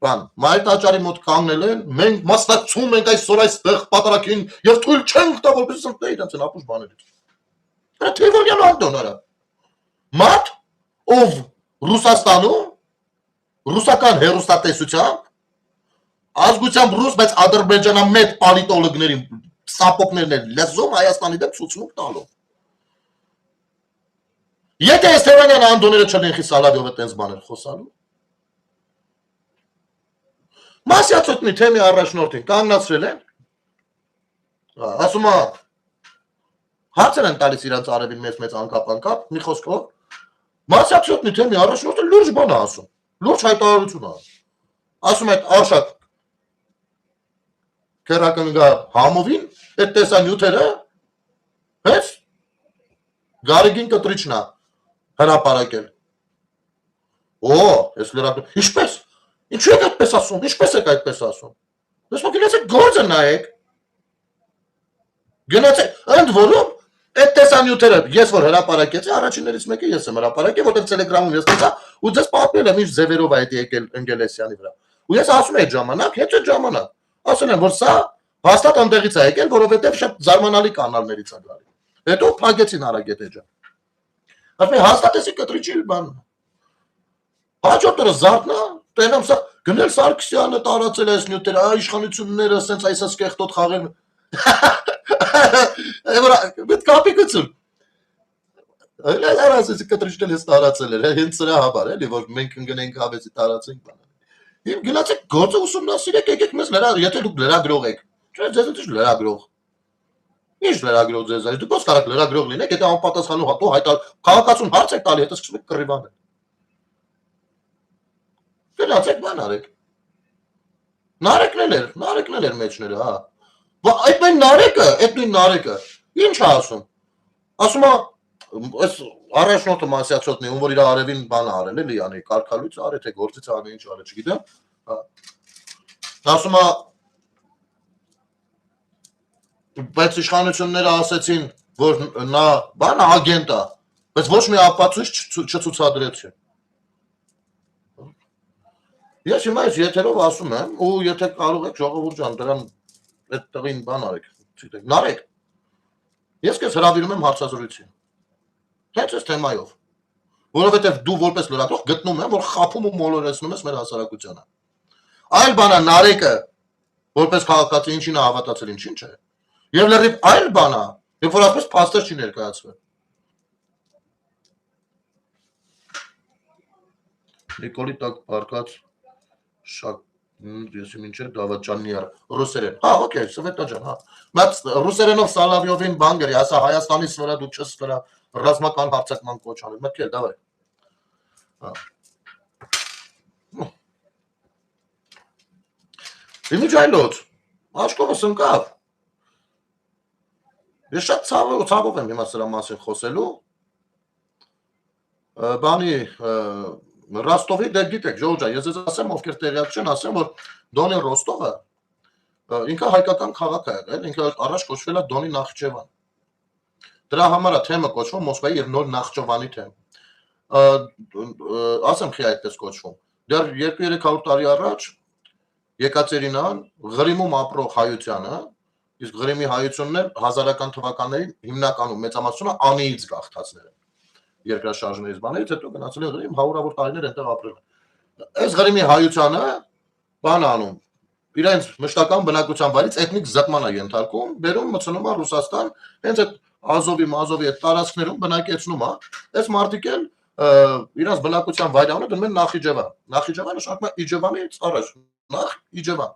Speaker 1: Բան, մայր տաճարի մոտ կանգնել են, մենք մասնակցում ենք այսօր այստեղ պատարագին եւ թույլ չենք տա որպես սրտե իրենց են ապուշ բաներից։ Դա Թևանյան Անդոն արա։ Մարդ, ով Ռուսաստանում ռուսական հերոստատեսությամբ ազգությամբ ռուս, բայց ադրբեջանամետ պոլիտոլոգների սապոկներն են լեզում Հայաստանի դեմ ցուցմունք տալով։ Եթե այս Թևանյան Անդոները չլինի Սալավյովը տենց բաներ խոսալու։ Մասյացոտնի թեմի առաջնորդին կանգնացրել են, ասում է, հարցեր են տալիս իրանց արևին մեծ անկապ, մի խոսքով, Մասյացոտնի թեմի առաջնորդը լուրջ բան է ասում, լուրջ հայտարարություն է, ասում է Արշակ կերակնգա համովին, այդ տեսանյութերը, հենց Գարեգին կտրիչն է հրապարակել։ Ես լրատվություն, ինչպես, ինչու եք այդպես ասում, ինչպես եք այդպես ասում, ես գնացեք գործը նայեք, գնացեք, ընդ որում, այդ տեսանյութերը, ես որ հրապարակեցի, առաջիններից մեկը ես եմ հրապարակել, որտեղ Տելեգրամում ես տեսա, ու ձեզ պատմել եմ ինչ ձևերով է այդ եկել Ընգելեսյանի վրա։ Ու ես ասում եմ այդ ժամանակ, հետ այդ ժամանակ, ասում եմ, որ սա հաստատ այնտեղից է եկել, որովհետև շատ զարմանալի կանալներից է գալի։ Հետո փակեցին Արագետ էջան։ Ասում եմ, հաստատ էսի կտրիչի բան։ Հաջորդ օրը զարթնա, տենամ սա գնել Սարգսյանը տարածել այս նյութերը, իշխանությունները ասենց այսպես կեղտոտ խաղել։ Այդ կապիկություն։ Այլ ասեցի կտրիչնել ես տարածել էր, հենց սրա համար էլի, որ մենք ընկնենք հավեսի տարածենք բանը։ Իմ գնացեք գործը ուսումնասիրեք, եկեք մեզ եթե դուք լրագրող եք։ Չէ, ձեզ ինչ լրագրող։ Ինչ լրագրող ձեզ այս, դուք ո՞ս կարաք լրագրող լինեք, եթե անպատասխանու հատու հայտար, քաղաքացուն հարց եք տալի, հետո սկսում եք կռիվանել։ Գնացեք բան արեք։ Նարեկն էր մեջները, հա։ Այդ նույն նարեկը, ինչ է ասում։ Ասում է, այս առաջնորդը Մասյացոտնի, ում որ իր արևին բան արել, էլի անի, կարգալույց արել, թե գործից արել, ինչ արել, չգիտեմ։ Ասում է, բայց իշխանությունները ասեցին, որ նա բանը ագենտ է, բայց ոչ մի ապացույց չցուցադրեցին։ Ես հիմա այս եթերով ասում եմ, ու եթե կարող եք ժողովուրդ ջան, դրան այդ տղին բան արեք, նարեք։ Ես քեզ հրավիրում եմ հարցազրույցի։ Հենց այս թեմայով։ Որովհետև դու որպես լրագրող գտնում եմ, որ խափում ու մոլորեցնում ես մեր հասարակությանը։ Այլ բան է նարեկը, որպես քաղաքացի ինչին է հավատացել, ինչին չէ։ Եվ լրիվ այլ բան է, երբ որ ասես փաստեր չի ներկայացվել։ Նիկոլի տակ բարկած շակ ես մինչև Դավաճաննի ռուսերեն։ Հա, օքեյ, Սվետա ջան, հա։ Բայց ռուսերենով Սալավյովին բան գրի, ասա Հայաստանից վրա դու չես վրա ռազմական հարձակման կոչ անել։ Մտքել, դավայ։ Հա։ Իմիջայլոց, աշկովս ընկավ։ Ես շատ ցավով եմ հիմա սրա մասին խոսելու։ Բանի Ռոստովի դե գիտեք, Ժողովուրդ, ես ձեզ ասեմ, ովքեր տեղյակ չեն, ասեմ, որ Դոնի Ռոստովը ինքը հայկական քաղաք է եղել, ինքը առաջ կոչվել է Դոնի Նախճեվան։ Դրա համար է թեմը կոչվում Մոսկվայի եւ Նոր Նախճեվանի թեմ։ Ասեմ խի այդպես կոչվում։ Դեռ 2-300 տարի առաջ Եկատերինան Ղրիմում ապրող հայությանը, իսկ Ղրիմի հայությունն էլ հազարական թվականներին հիմնականում մեծամասնությունը անիից գաղթածներ են։ Երկրաշարժներից բաներից հետո գնացել են Ղրիմ, հարյուրավոր տարիներ այնտեղ ապրել են։ Այս Ղրիմի հայությանը բան անում, իրենց մշտական բնակության վայրից էթնիկ զտման է ենթարկում, բերում մտցնում է Ռուսաստան, հենց այդ Ազովի այդ տարածքներում բնակեցնում է, այս մարդիկ էլ իրենց բնակության վայրանը դնում են Նախիջևան։ Նախիջևանը նշանակում է Իջևանից առաջ, Նախ Իջևան։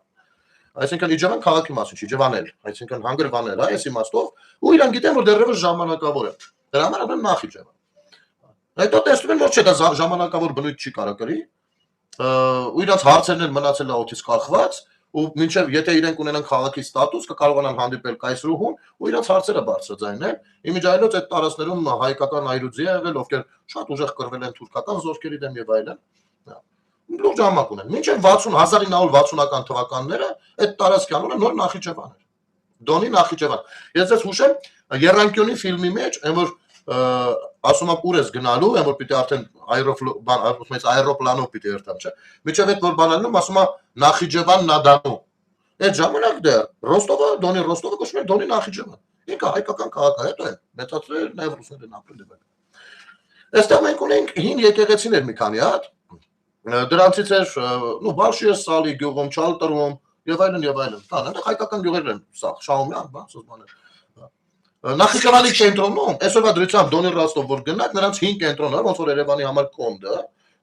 Speaker 1: Այսինքն Իջևան քաղաքի մասին, Իջևանել, այսինքն հանգրվանել, այս իմաստով, ու իրանք գիտեն, որ դեռևս ժամանակավոր է։ Դրա համար ապրեն Նախիջևան։ Հետո տեսնում են, որ չէ, դա ժամանակավոր բնույթ չի կարող կրի, ու իրանք հարցերն էլ մնացել է օդից կախված, ու մինչև եթե իրենք ունենան քաղաքի ստատուս, կկարողանան հանդիպել կայսրուհուն ու իրենց հարցերը բարձրաձայնել։ Իմիջայլոց այդ տարածներում հայկական այրուձի ա եղել, ովքեր շատ ուժեղ կռվել են թուրքական զորքերի դեմ եւ այլն։ Լուրջ ժամանակ ունեն։ Մինչև 1960-ական թվականները այդ տարածքի անունը նոր Նախիջևան էր։ Դոնի Նախիջևան։ Ես ձեզ հուշեմ Երանկյունի ֆիլմի մեջ, այն որ ասում եմ ուր ես գնալու, այն որ պիտի արդեն այրոպլանով պիտի երթամ, չէ։ Միջև այդ որ բանալնում ասում է Նախիջևան Նադանու։ Այդ ժամանակ դեռ Ռոստովը, Դոնի Ռոստովը կոչվում էր Դոնի Նախիջևան։ Ինքը հայկական քաղաք է, հետո է մեծացրել, նաև ռուսներ են ապրել դեպի։ Այստեղ մենք ունենք հին եկեղեցիներ մի քանի հատ։ Դրանցից էր նո Բաշիես Սալի գյուղում, Չալտրում եւ այլն։ Կան, այնտեղ հայկական գյուղեր են, սա Շահումյան, բան, սոզմաներ։ Նախիջևանի կենտրոնում, այսօրվա դրությամբ Դոնի Ռոստով որ գնաք, նրանց 5 կենտրոնն է, ոնց որ Երևանի համար կոնդը,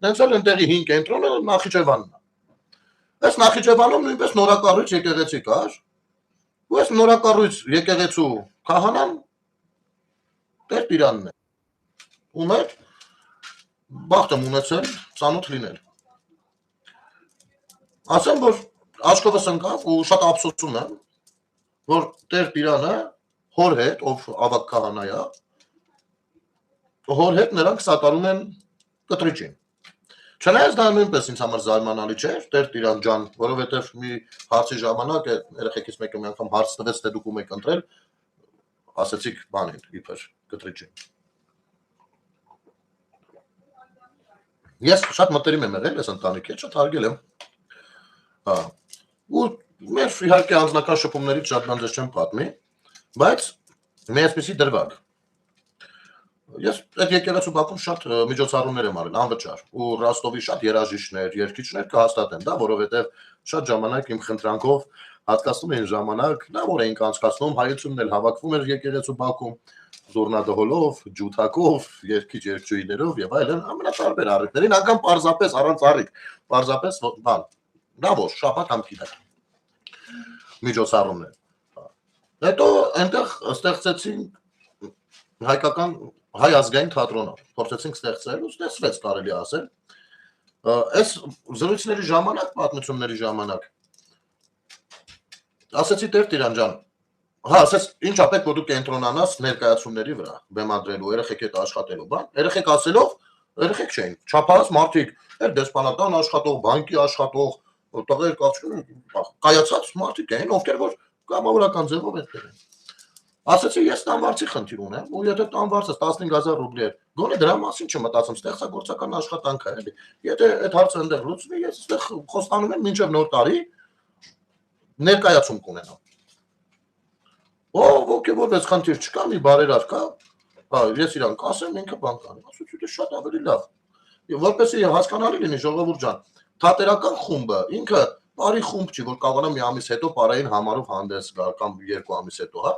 Speaker 1: նրանց էլ այնտեղի 5 կենտրոնը Նախիջևանն է։ Այս Նախիջևանում նույնպես նորակառույց եկեղեցի կար։ Ու այս նորակառույց եկեղեցու քահանան Տեր-Տիրանն է։ Ում էր բախտ եմ ունեցել ծանոթ լինել։ Ասեմ, որ աչքովս ընկավ ու շատ ափսոսում եմ, որ Տեր-Տիրանը հոր հետ, ով ավակ քահանա է, հոր հետ նրանք սատարում են կտրիճին։ Չնայած դա նույնպես ինձ համար զարմանալի չէր, Տեր-Տիրան ջան, որովհետև մի հարցի ժամանակ երեխեքից մեկը մի անգամ հարց տվեց, թե դուք ում եք ընտրել, ասեցիք բանին, իբր կտրիճին։ Ես շատ մտերիմ եմ եղել այս ընտանիքի հետ, շատ հարգել եմ։ Հա։ Ու մեր իհարկե անձնական շփումներից շատ բան չեմ պատմի, բայց մի այսպիսի դրվագ։ Ես այդ եկեղեցու բակում շատ միջոցառումներ եմ արել, անվճար, ու Ռոստովի շատ երաժիշտներ, երգիչներ կհաստատեն դա, որովհետև շատ ժամանակ իմ խնդրանքով հատկացնում էին ժամանակ, լավ էինք անցկացնում, հայությունն էլ հավաքվում էր եկեղեցու բակում, զուռնադհոլով, ջութակով, երգիչ-երգչուհիներով եւ այլն, ամենատարբեր առիթներին, անգամ պարզապես առանց առիթ, պարզապես բան, լավ որ շաբաթ համքիներ միջոցառումներ։ Հետո այնտեղ ստեղծեցին հայկական հայ ազգային թատրոնը, փորձեցինք ստեղծել ու ստեղծվեց կարելի ասել։ Այս զրույցների ժամանակ, պատմությունների ժամանակ ասեցի Տեր-Տիրան ջան, հա, ասես ինչ ապեք որ դու կենտրոնանաս ներկայացումների վրա, բեմադրելու, երեխեք հետ աշխատելու, բան, երեխեք ասելով, երեխեք չէին, չափահաս մարդիկ, էր դեսպանատան աշխատող, բանկի աշխատող, տղեր կայացած մարդիկ էին, ովքեր որ կամավորական ձևով այդտեղ են։ Ասեցի ես տանվարձի խնդիր ունեմ, ու եթե տանվարձը 15000 ռուբլի է, գոնե դրա մասին չմտածում, ստեղծագործական աշխատանք է, էլի։ Եթե այդ հարցը այնտեղ լուծվի, ես այստեղ խոստանում եմ մինչև նոր տարի ներկայացում կունենամ։ Ոգևորվեց խնդիր չկա, մի բարերար կա, ես իրան կասեմ, ինքը բան կանի, ասեցի դե շատ ավելի լավ։ Որպեսզի հասկանալի լինի ժողովուրդ ջան, թատերական խումբը ինքը բարի խումբ չի, որ կարողանա մի ամիս հետո պարային համարով հանդես գալ կամ 2 ամիս հետո, հա,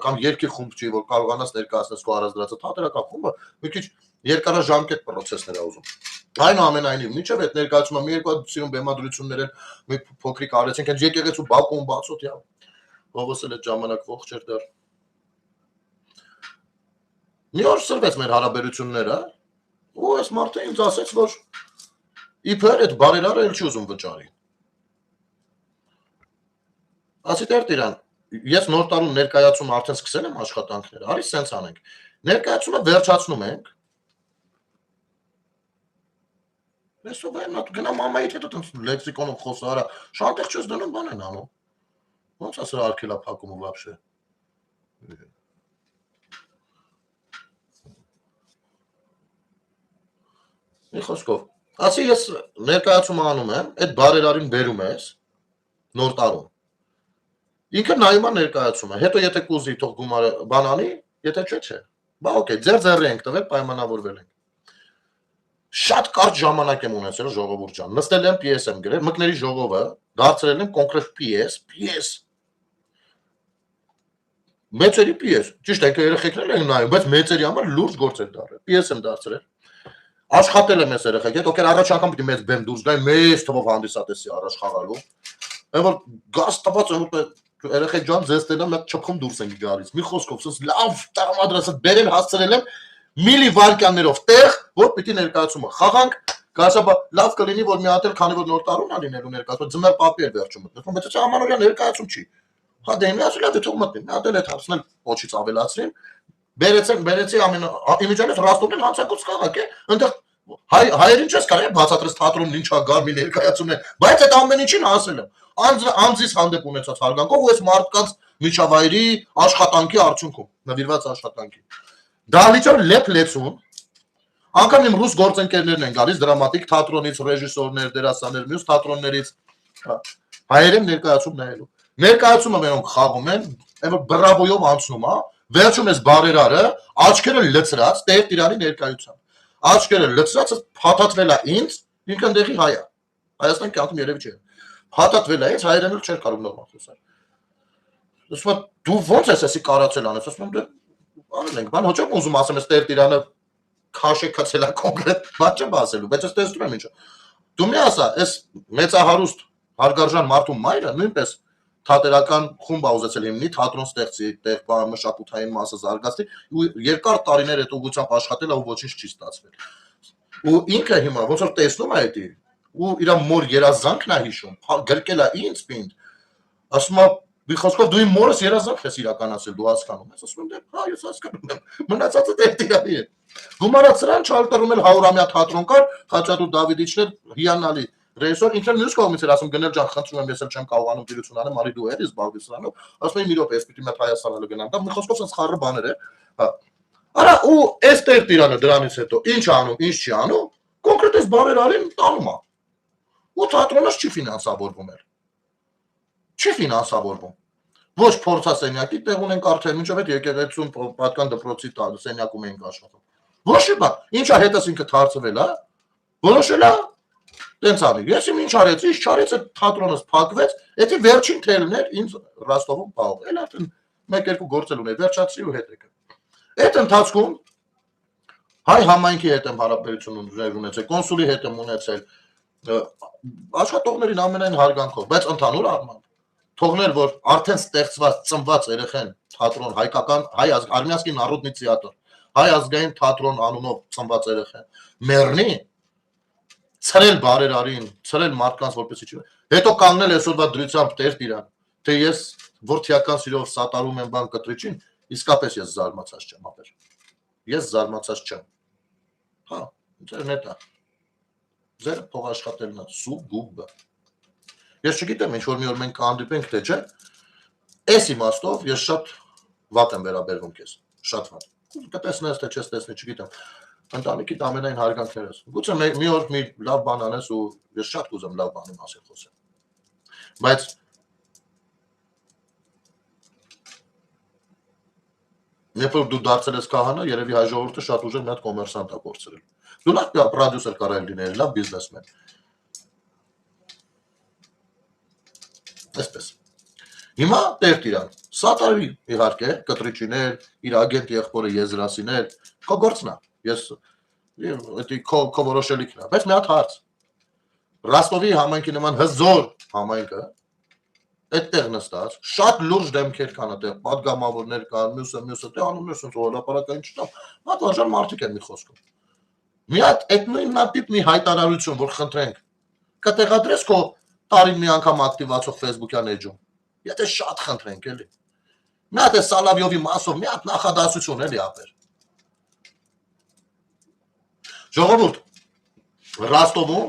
Speaker 1: կամ երկի խումբ չի, որ կարողանաս ներկայացնես քո առանձնացած թատերական խումբը, մի քիչ երկարաժամկետ process-ներ է ուզում։ Այնուամենայնիվ, մինչև այդ ներկայացումը մի երկու հատ բեմադրություններ են, մի փոքրիկ արեցինք, հենց եկեղեցու բակում բացոտ է։ Ողս էլ այդ ժամանակ ողջ էր դեռ։ Մի օր սրվեց մեր հարաբերությունները, ու այս մարդը ինձ ասեց, որ իբր այդ բարերարը էլ չի ուզում վճարի։ Ասի Տեր-Տիրան, ես նոր տարում ներկայացում արդեն սկսել եմ աշխատանքները, արի սենց անենք։ Ներկայացումը վերջացնում ենք։ Ես ով եմ, գնամ մամայիդ հետ այդ լեքսիկոնով խոսարա, շանտեղ չես դնում բան են անում։ Ոնց է սրա արգելա փակումը вообще։ Մի խոսքով, ասի ես ներկայացումը անում եմ, այդ բարերարին բերում ես նոր տարում։ Ինքը նայում է ներկայացումը, հետո եթե կուզի թող գումարը բանանի, եթե չէ։ Բա օքեյ, ձեր ձեռի ենք տվել, պայմանավորվել ենք։ Շատ կարճ ժամանակ եմ ունեցել ժողովուրդ ջան։ Նստել եմ պիես եմ գրել, մկների ժողովը, դարձրել եմ կոնկրետ պիես։ Մեծերի պիես, ճիշտ է, երեխեքներ են նայում, բայց մեծերի համար լուրջ գործ է դարել։ Պիես եմ դարձրել։ Աշխատել եմ ես երեխեք հետ, ովքեր առաջ անգամ պիտի մեծ բեմ դուրս գային, մեծ թվով հանդիսատեսի առաջ խաղալու։ Այն որ գազ տված երեխեք ջան, ձեզ տենամ մեկ չփխում դուրս ենք գալիս։ Մի խոսքով, սս լավ տրամադրած բերել հասցրել եմ միլի վարկյաններով տեղ, որ պիտի ներկայացումը խաղանք, Կասա լավ կլինի որ մի հատ էլ քանի որ նոր տարուն ա լինելու ներկայացում ձմեռ պապի էր վերջում մտնում բայց դա ամանորյա ներկայացում չի հա դե մի ասել է թող մտնի մի հատ էլ այդ հարցն էլ ոչից ավելացրին բերեցի ամեն իմիջիայլոց Ռոստովն հանցակոց քաղաք է այնտեղ հայերին չես կարելի բացատրես թատրոնն ինչա գար մի ներկայացումն է բայց այդ ամեն ինչին ասել եմ անձից հանդեպ ունեցած հարգանքով ու այս մարդկանց միջավայրի աշխատանքի արդյունքում նվիրված աշխատանքի դահլիճով լեփ-լեցուն անգամ իմ ռուս գործընկերներն են գալիս դրամատիկ թատրոնից ռեժիսորներ դերասաններ մյուս թատրոններից հայերեն ներկայացում նայելու ներկայացումը մենոնք խաղում են այն որ բրավոյով անցնում է վերջում էս բարերարը աչքերը լցրած տեր տիրանի ներկայությամբ աչքերը լցրածը փաթաթվել է ինձ ինքը ընդեղի հայ է Հայաստան կյանքում երևի չէ փաթաթվել է ինձ հայերեն էլ չէր կարող նորմալ խոսալ ասում եմ դու ո՞նց ես էսի կարացել անես ասում եմ դե արել ենք բան հոճոք ուզում ասեմ էս տեր տիրանը քաշե քացելա կոնկրետ բան չեմ ասելու բայց ես տեսնում եմ ինչա դու մի ասա այս մեծահարուստ հարգարժան մարդու մայրը նույնպես թատերական խումբ ա ուզեցել հիմնի թատրոն ստեղծի տեղ մշակութային մասը զարգացնի ու երկար տարիներ այդ ուղղությամբ աշխատել ա ու ոչինչ չի ստացվել ու ինքը հիմա ոնց որ տեսնում է դա ու իր մոր երազանքն ա հիշում գրկել ա ինձ պինդ ասում ա մի խոսքով դու իմ մորս երազանքն ես իրականացել դու հասկանում ես ասում եմ դե հա ես հասկանում եմ մնացածը դե տիրանի է գումարած սրան չալտերում էլ 100-ամյա թատրոն կար Խաչատուր Դավիդիչներ հիանալի ռեժիսոր ինքն մյուս կողմից էր ասում գնել ջան խնդրում եմ ես էլ չեմ կարողանում դիրություն անեմ արի դու ես զբաղվի սրանով ասում եմ մի րոպե ես պիտի մտ Հայաստանալու գնամ դա մի խոսքով sense խառը բաներ է հա արա ու այս տեր տիրանը դրանից հետո ինչ անում ինչ չի անում կոնկրետ այս բաներ արին տանում է ու թատրոնը չի ֆինանսավորվում էլ չի ֆինանսավորվում ոչ փորձասենյակի տեղ ունենք արդեն մինչև այդ եկեղեցում պատկան դպրոցի սենյակում ենք աշխատում ոչ բա ինչա հետս ինքը թարցվել է որոշել է տենց արի ես իմ ինչ արեցի ինչ չարեց այդ թատրոնս փակվեց էդի վերջին թելն էր ինձ Ռոստովում պահող էլ արդեն մեկ-երկու գործել ունեի վերջացրի ու հետ եկա այդ ընթացքում հայ համայնքի հետ եմ հարաբերություն ունեցել կոնսուլի հետ եմ ունեցել աշխատողներին ամենայն հարգանքով բայց ընդհանուր առմամբ թողնել որ արդեն ստեղծված ծնված երեխեն թատրոն հայկական հայ արմյանսկի նարոդնի թատրոն հայ ազգային թատրոն անունով ծնված երեխեն մեռնի ցրել բարերարին ցրել մարդկանց որպեսի չի հետո կանգնել այսօրվա դրությամբ տեր տիրան թե ես ворթիական սիրով սատարում եմ բան կտրիչին իսկապես ես զարմացած չեմ ապեր ես զարմացած չեմ հա ձեր նետա ձեր փող աշխատելն է սու գուբը ես չգիտեմ ինչ որ մի օր մենք կհանդիպենք թե չէ այս իմաստով ես շատ վատ եմ վերաբերվում քեզ շատ վատ կտեսնես թե չես տեսնի չգիտեմ ընտանիքիդ ամենայն հարգանքներս գուցե մի օր մի լավ բան անես ու ես շատ կուզեմ լավ բանի մասին խոսեմ բայց երբ որ դու դարձել ես քահանա երևի հայ ժողովուրդը շատ ուժեղ մի հատ կոմերսանտ է կորցրել դու լավ պրոդյուսեր կարել լինել լավ բիզնեսմեն Այսպես հիմա տեր տիրան սատարի իհարկե կտրիչիներ իր ագենտ եղբորը եզրասիներ քո գործն է ես էդի քո որոշելիքն է բայց մի հատ հարց Ռոստովի համայնքի նման հզոր համայնքը այդտեղ նստած շատ լուրջ դեմքեր կան այդտեղ падգամավորներ կան մյուսը դե անուններ ասած հոլապարակային չտամ պատվարժան մարդիկ են մի խոսքով մի հատ այդ նույնատիպ մի հայտարարություն որ խնդրենք կտեղադրես քո տարին մի անգամ ակտիվացող Facebook-յան էջում եթե շատ խնդրենք էլի մի հատ է Սալավյովի մասով մի հատ նախադասություն էլի ապեր ժողովուրդ Ռոստովում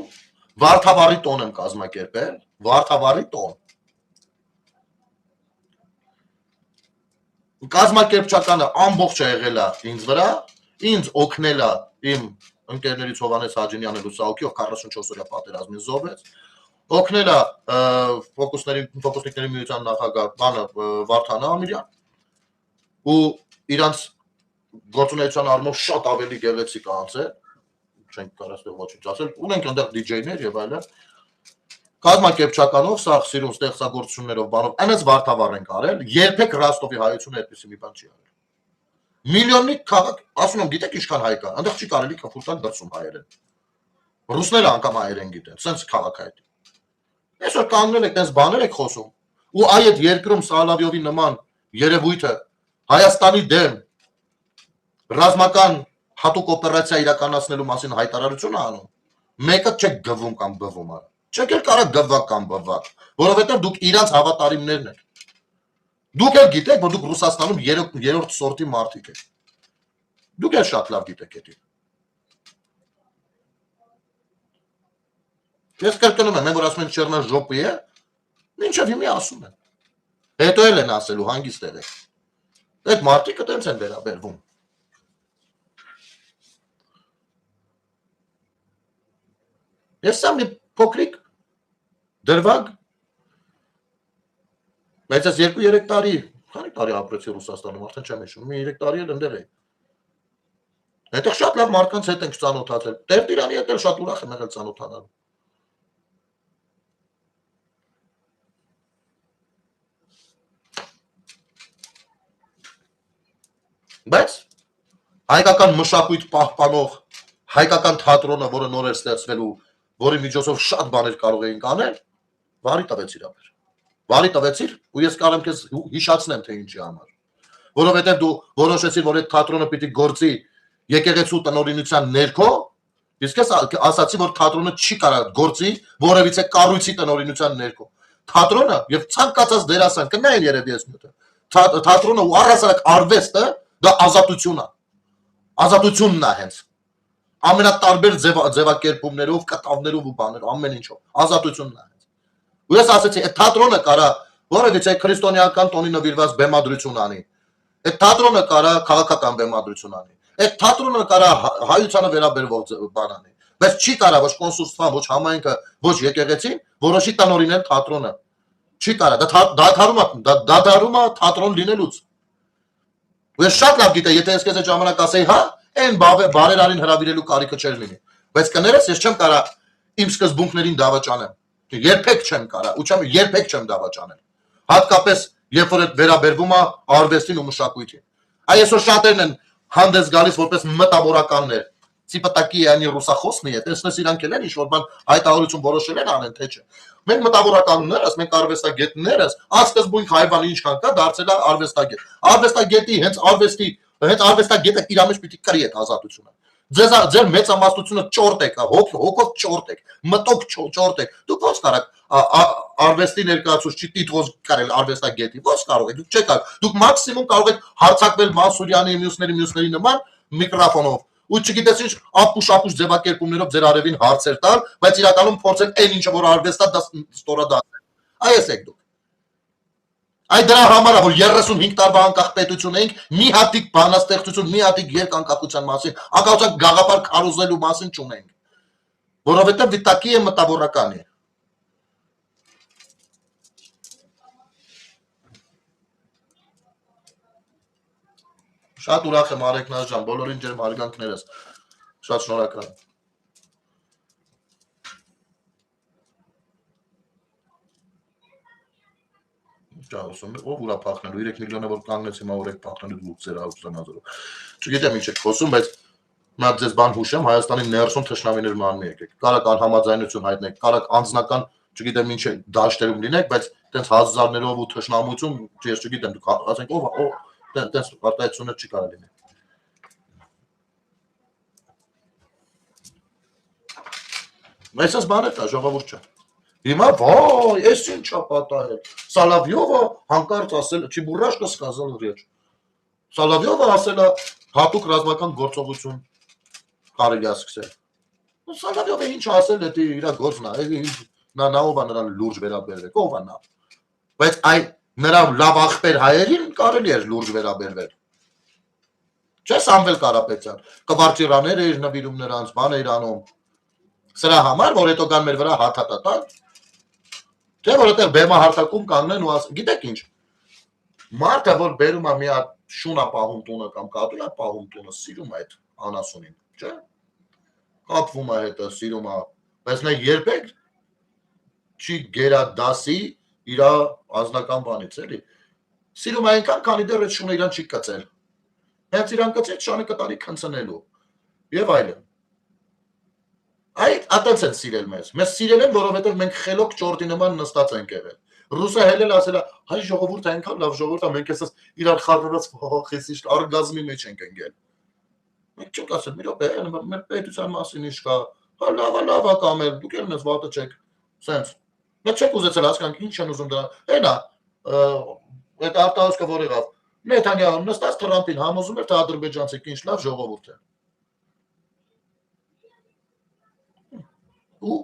Speaker 1: Վարդավառի տոն եմ կազմակերպել Վարդավառի տոն կազմակերպչականը ամբողջ է եղել է ինձ վրա ինձ օգնել է իմ ընկերներից Հովանես Հաջինյանը Լուսահոգիով 44 օրյա պատերազմին զոհվեց օգնել է ֆոկուսնիկների միության նախագահ բանը Վարդան Ամիրյան ու իրանց գործունեության առումով շատ ավելի գեղեցիկ անձ է չենք կարասել ոչինչ ասել ունենք այնտեղ DJ-ներ եւ այլն կազմակերպչականով սա սիրուն ստեղծագործություններով բանով այնպես Վարդավառ ենք արել երբեք Ռոստովի հայությունը այդպեսի մի բան չի արել միլիոնի քաղաք ասում եմ գիտեք ինչքան հայ կա այնտեղ չի կարելի քֆուրտան դրսում հայերեն ռուսները անգամ հայերեն գիտեն սենց քաղաք է այսօր կանգնել եք այս բաներ եք խոսում ու այդ երկրում Սալավյովի նման երևույթը Հայաստանի դեմ ռազմական հատուկ օպերացիա իրականացնելու մասին հայտարարություն է անում Մեկը չեք գվում կամ բվում արա։ Չեք էլ կարա գվվակ կամ բվվակ, որովհետև դուք իրանց հավատարիմներն եք։ Դուք էլ գիտեք, որ դուք Ռուսաստանում երրորդ սորտի մարդիկ եք։ Դուք էլ շատ լավ գիտեք դա։ Ես կրկնում եմ, որ ասում են Չեռնա ժոպի է, մինչև հիմի ասում են։ Հետո էլ են ասելու հանգիստ եղեք։ Այդ մարդիկը տենց են վերաբերվում։ Ես սա մի փոքրիկ դրվագ, բայց ես 2-3 տարի, քանի տարի ապրեցի Ռուսաստանում, արդեն չեմ հիշում, մի 3 տարի էլ ընդեղ էի։ Այդտեղ շատ լավ մարդկանց հետ ենք ծանոթացել։ Տեր-Տիրանի հետ էլ շատ ուրախ եմ եղել ծանոթանալու։ Բայց հայկական մշակույթ պահպանող հայկական թատրոնը, որը նոր էր ստեղծվելու, որի միջոցով շատ բաներ կարող էինք անել, վարի տվեցիր ապեր։ Վարի տվեցիր, ու ես կարող եմ քեզ հիշացնեմ, թե ինչի համար։ Որովհետև դու որոշեցիր, որ այդ թատրոնը պիտի գործի եկեղեցու տնօրինության ներքո, իսկ ես ասացի, որ թատրոնը չի կարող գործի որևիցե կառույցի տնօրինության ներքո։ Թատրոնը եւ ցանկացած դերասան կնայեն երևի ես մտը։ Թատրոնը ու առհասարակ արվեստը դա ազատությունն է։ Ազատությունն է հենց։ Ամենատարբեր ձևակերպումներով, կտավներով ու բաներով, ամեն ինչով։ Ազատությունն է հենց։ Ու ես ասացի, այդ թատրոնը կարա որևիցե քրիստոնեական տոնի նվիրված բեմադրություն անի։ Այդ թատրոնը կարա քաղաքական բեմադրություն անի։ Այդ թատրոնը կարա հայությանը վերաբերվող բան անի։ Բայց չի կարա ոչ կոնսուլստան, ոչ համայնքը, ոչ եկեղեցին որոշի տնօրինել թատրոնը։ Չի կարա, դա դադարում է թատրոն լինելուց։ Ու ես շատ լավ գիտեի, եթե ես քեզ այդ ժամանակ ասեի, հա, այն բարերարին հրավիրելու կարիքը չէր լինի։ Բայց կներես, ես չեմ կարա իմ սկզբունքներին դավաճանեմ։ Երբեք չեմ կարա, ու երբեք չեմ դավաճանել։ Հատկապես, երբ որ այդ վերաբերվում է արվեստին ու մշակույթին։ Այսօր շատերն են հանդես գալիս որպես մտավորականներ։ Տիպտակի անի ռուսախոսնի է, տեսնես իրանք էլ են ինչ-որ բան հայտարարություն որոշել են անեն, թե չէ։ Մենք մտավորականներս, մենք արվեստագետներս, ասկզբույն հայվան ինչքան կա, դարձել է արվեստագետ։ Արվեստագետի հենց արվեստագետը իր մեջ պիտի կրի այդ ազատությունը։ Ձեր մեծամասնությունը ճորտ եք, հոգով ճորտ եք, մտոք ճորտ եք։ Դուք ո՞նց կարաք արվեստի ներկայացուցիչ տիտղոս կարել արվեստագետի, ո՞նց կարող եք, դուք չեք կարող։ Դուք մաքսիմում կարող եք հարցակվել Մանսուրյանի, մյուսների նման միկրոֆոնով։ Ու չգիտես ինչ ապուշ ձևակերպումներով ձեր արևին հարցեր տալ, բայց իրականում փորձել այն ինչը որ արվեստա դա ստորադասել։ Այս եք դուք։ Այդ դրա համար է որ 35 տարվա անկախ պետություն էինք, մի հատիկ բանաստեղծություն, մի հատիկ երկանկախության մասին, անկախության գաղափար քարոզելու մասին չունենք։ Որովհետև վիտակի է մտավորական է։ Շատ ուրախ եմ Արեգնազ ջան, բոլորին ջերմ հարգանքներս։ Շատ շնորհակալ եմ։ Ճարոսում է, ով ուրա փախնելու 3 միլիոնը որ կանգնեց հիմա օրեք փախնելու դուք ձեր 100,000-ով։ Չգիտեմ ինչ եք խոսում, բայց նա ձեզ բան հուշեմ, Հայաստանի 90 թշնամիներ ման մի եկեք։ Կարակ անհամաձայնություն հայտնեք, կարակ անձնական, չգիտեմ ինչ է դաշտերում լինեք, բայց տենց հազարներով ու թշնամություն, ես չգիտեմ, դուք ասենք ով տենց արտահայտությունը չի կարող լինել։ Այսպես բաներ կա, ժողովուրդ չէ։ Հիմա վայ, էս ինչ է պատահել։ Սալավյովը հանկարծ ասել, Չիբուրաշկը сказал речь։ Սալավյովը ասել է հատուկ ռազմական գործողություն կարելի է սկսել։ Սալավյովը ինչ ասել է, դա իր գործն է, նա ով է նրան լուրջ վերաբերվել, ով է նա։ Բայց այ նրա լավ ախպեր հայերին կարելի էր լուրջ վերաբերվել։ Չէ՞ Սամվել Կարապետյան, կվարտիրաներ էր նվիրում նրանց, բան էր անում։ Սրա համար, որ հետո կան մեր վրա հաթաթատան, թե որովհետև բեմահարտակում կանգնեն ու ասեն, գիտեք ինչ, մարդը, որ բերում է մի հատ շուն է պահում տունը կամ կատու է պահում տունը, սիրում է այդ անասունին, չէ՞։ Կապվում է հետը, սիրում է, բայց նա երբեք չի գերադասի իր անձնական բանից, էլի։ Սիրում է այնքան, քանի դեռ այդ շունը իրան չի կծել։ Հենց իրան կծեց, շանը կտանի քնցնելու եւ այլն։ Այդ ատենց են սիրել մեզ։ Մեզ սիրել են, որովհետև մենք խելոք ճորտի նման նստած ենք եղել։ Ռուսը հելել ասել է, հայ ժողովուրդը այնքան լավ ժողովուրդ է, մենք էսս իրար խառնած խիսիշ օրգազմի մեջ ենք ընկել։ Մենք չենք ասել, մի րոպե, մեր պետության մասին ինչ կա, լավա կամել, դուք էլ մեզ վատը չեք, սենց, մեզ չեք ուզեցել հասկանք, ինչ են ուզում դրա, ենա, այդ արտահոսքը որ եղավ, Նեթանյահուն նստած Թրամփին համոզում էր, թե ադրբեջանցիք ինչ լավ ժողովուրդ է։ Ու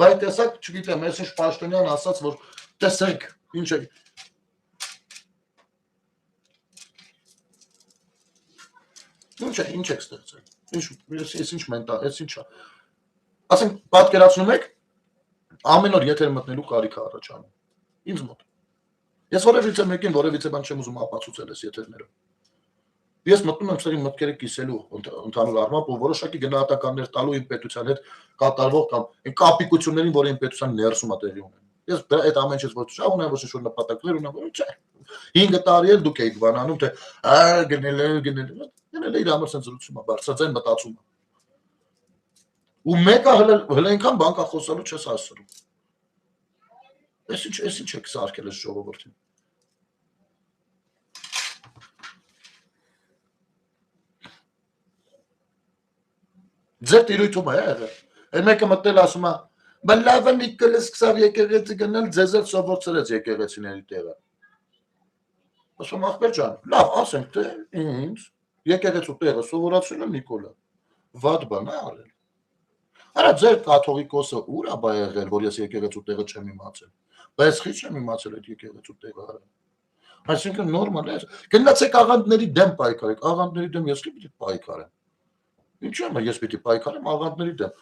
Speaker 1: վայ տեսակ, չգիտեմ, ես ինչ Պաշտոնյան ասաց, որ տեսեք, ինչ է։ Ինչ եք ստեղծել։ Ես ինչ մենտալ, ես ինչա։ Ասենք, պատկերացնում եք, ամեն օր եթեր մտնելու կարիք է առաջանում։ Ինձ մոտ։ Ես որևիցե մեկին որևիցե բան չեմ ուզում ապացուցել այս եթերներով։ Ես մտնում եմ սերի մտքերը կիսելու ընդհանուր առմամբ ու որոշակի գնահատականներ տալու իմ պետության հետ կատարվող կամ այն կապիկություններին, որ իմ պետության ներսում է տեղի ունեն։ Ես այդ ամեն ինչից ոչ շահ ունեմ, ոչ ինչ-որ նպատակներ ունեմ, որ չէ։ 5 տարի էլ դուք եք բանանում, թե գնել իր համար սենց զրուցում է, բարձրաձայն մտածում է։ Ու մեկը հələ այնքան բան կա խոսալու չես հասցնում։ Ես ինչ եք սարքել այս ժողովրդին։ Ձեր տիրույթում է եղել։ Այն մեկը մտնել ասում է, բա լավ է Նիկոլաս սկսավ եկեղեցի գնել, ձեզ էլ սովորեցրեց եկեղեցիների տեղը։ Ասում ախպեր ջան, լավ, ասենք թե ինձ եկեղեցու տեղը սովորացրել է Նիկոլը։ Վատ բան է արել։ Արա ձեր կաթողիկոսը ուր է բա եղել, որ ես եկեղեցու տեղը չեմ իմացել։ Բայց խի չեմ իմացել այդ եկեղեցու տեղը արել։ Այսինքն նորմալ է։ Գնացեք աղանդների դեմ պայքարեք, աղանդների դեմ ես պիտի պայքարեմ։ Ինչու՞ եմ ես պիտի պայքարեմ աղանդների դեմ։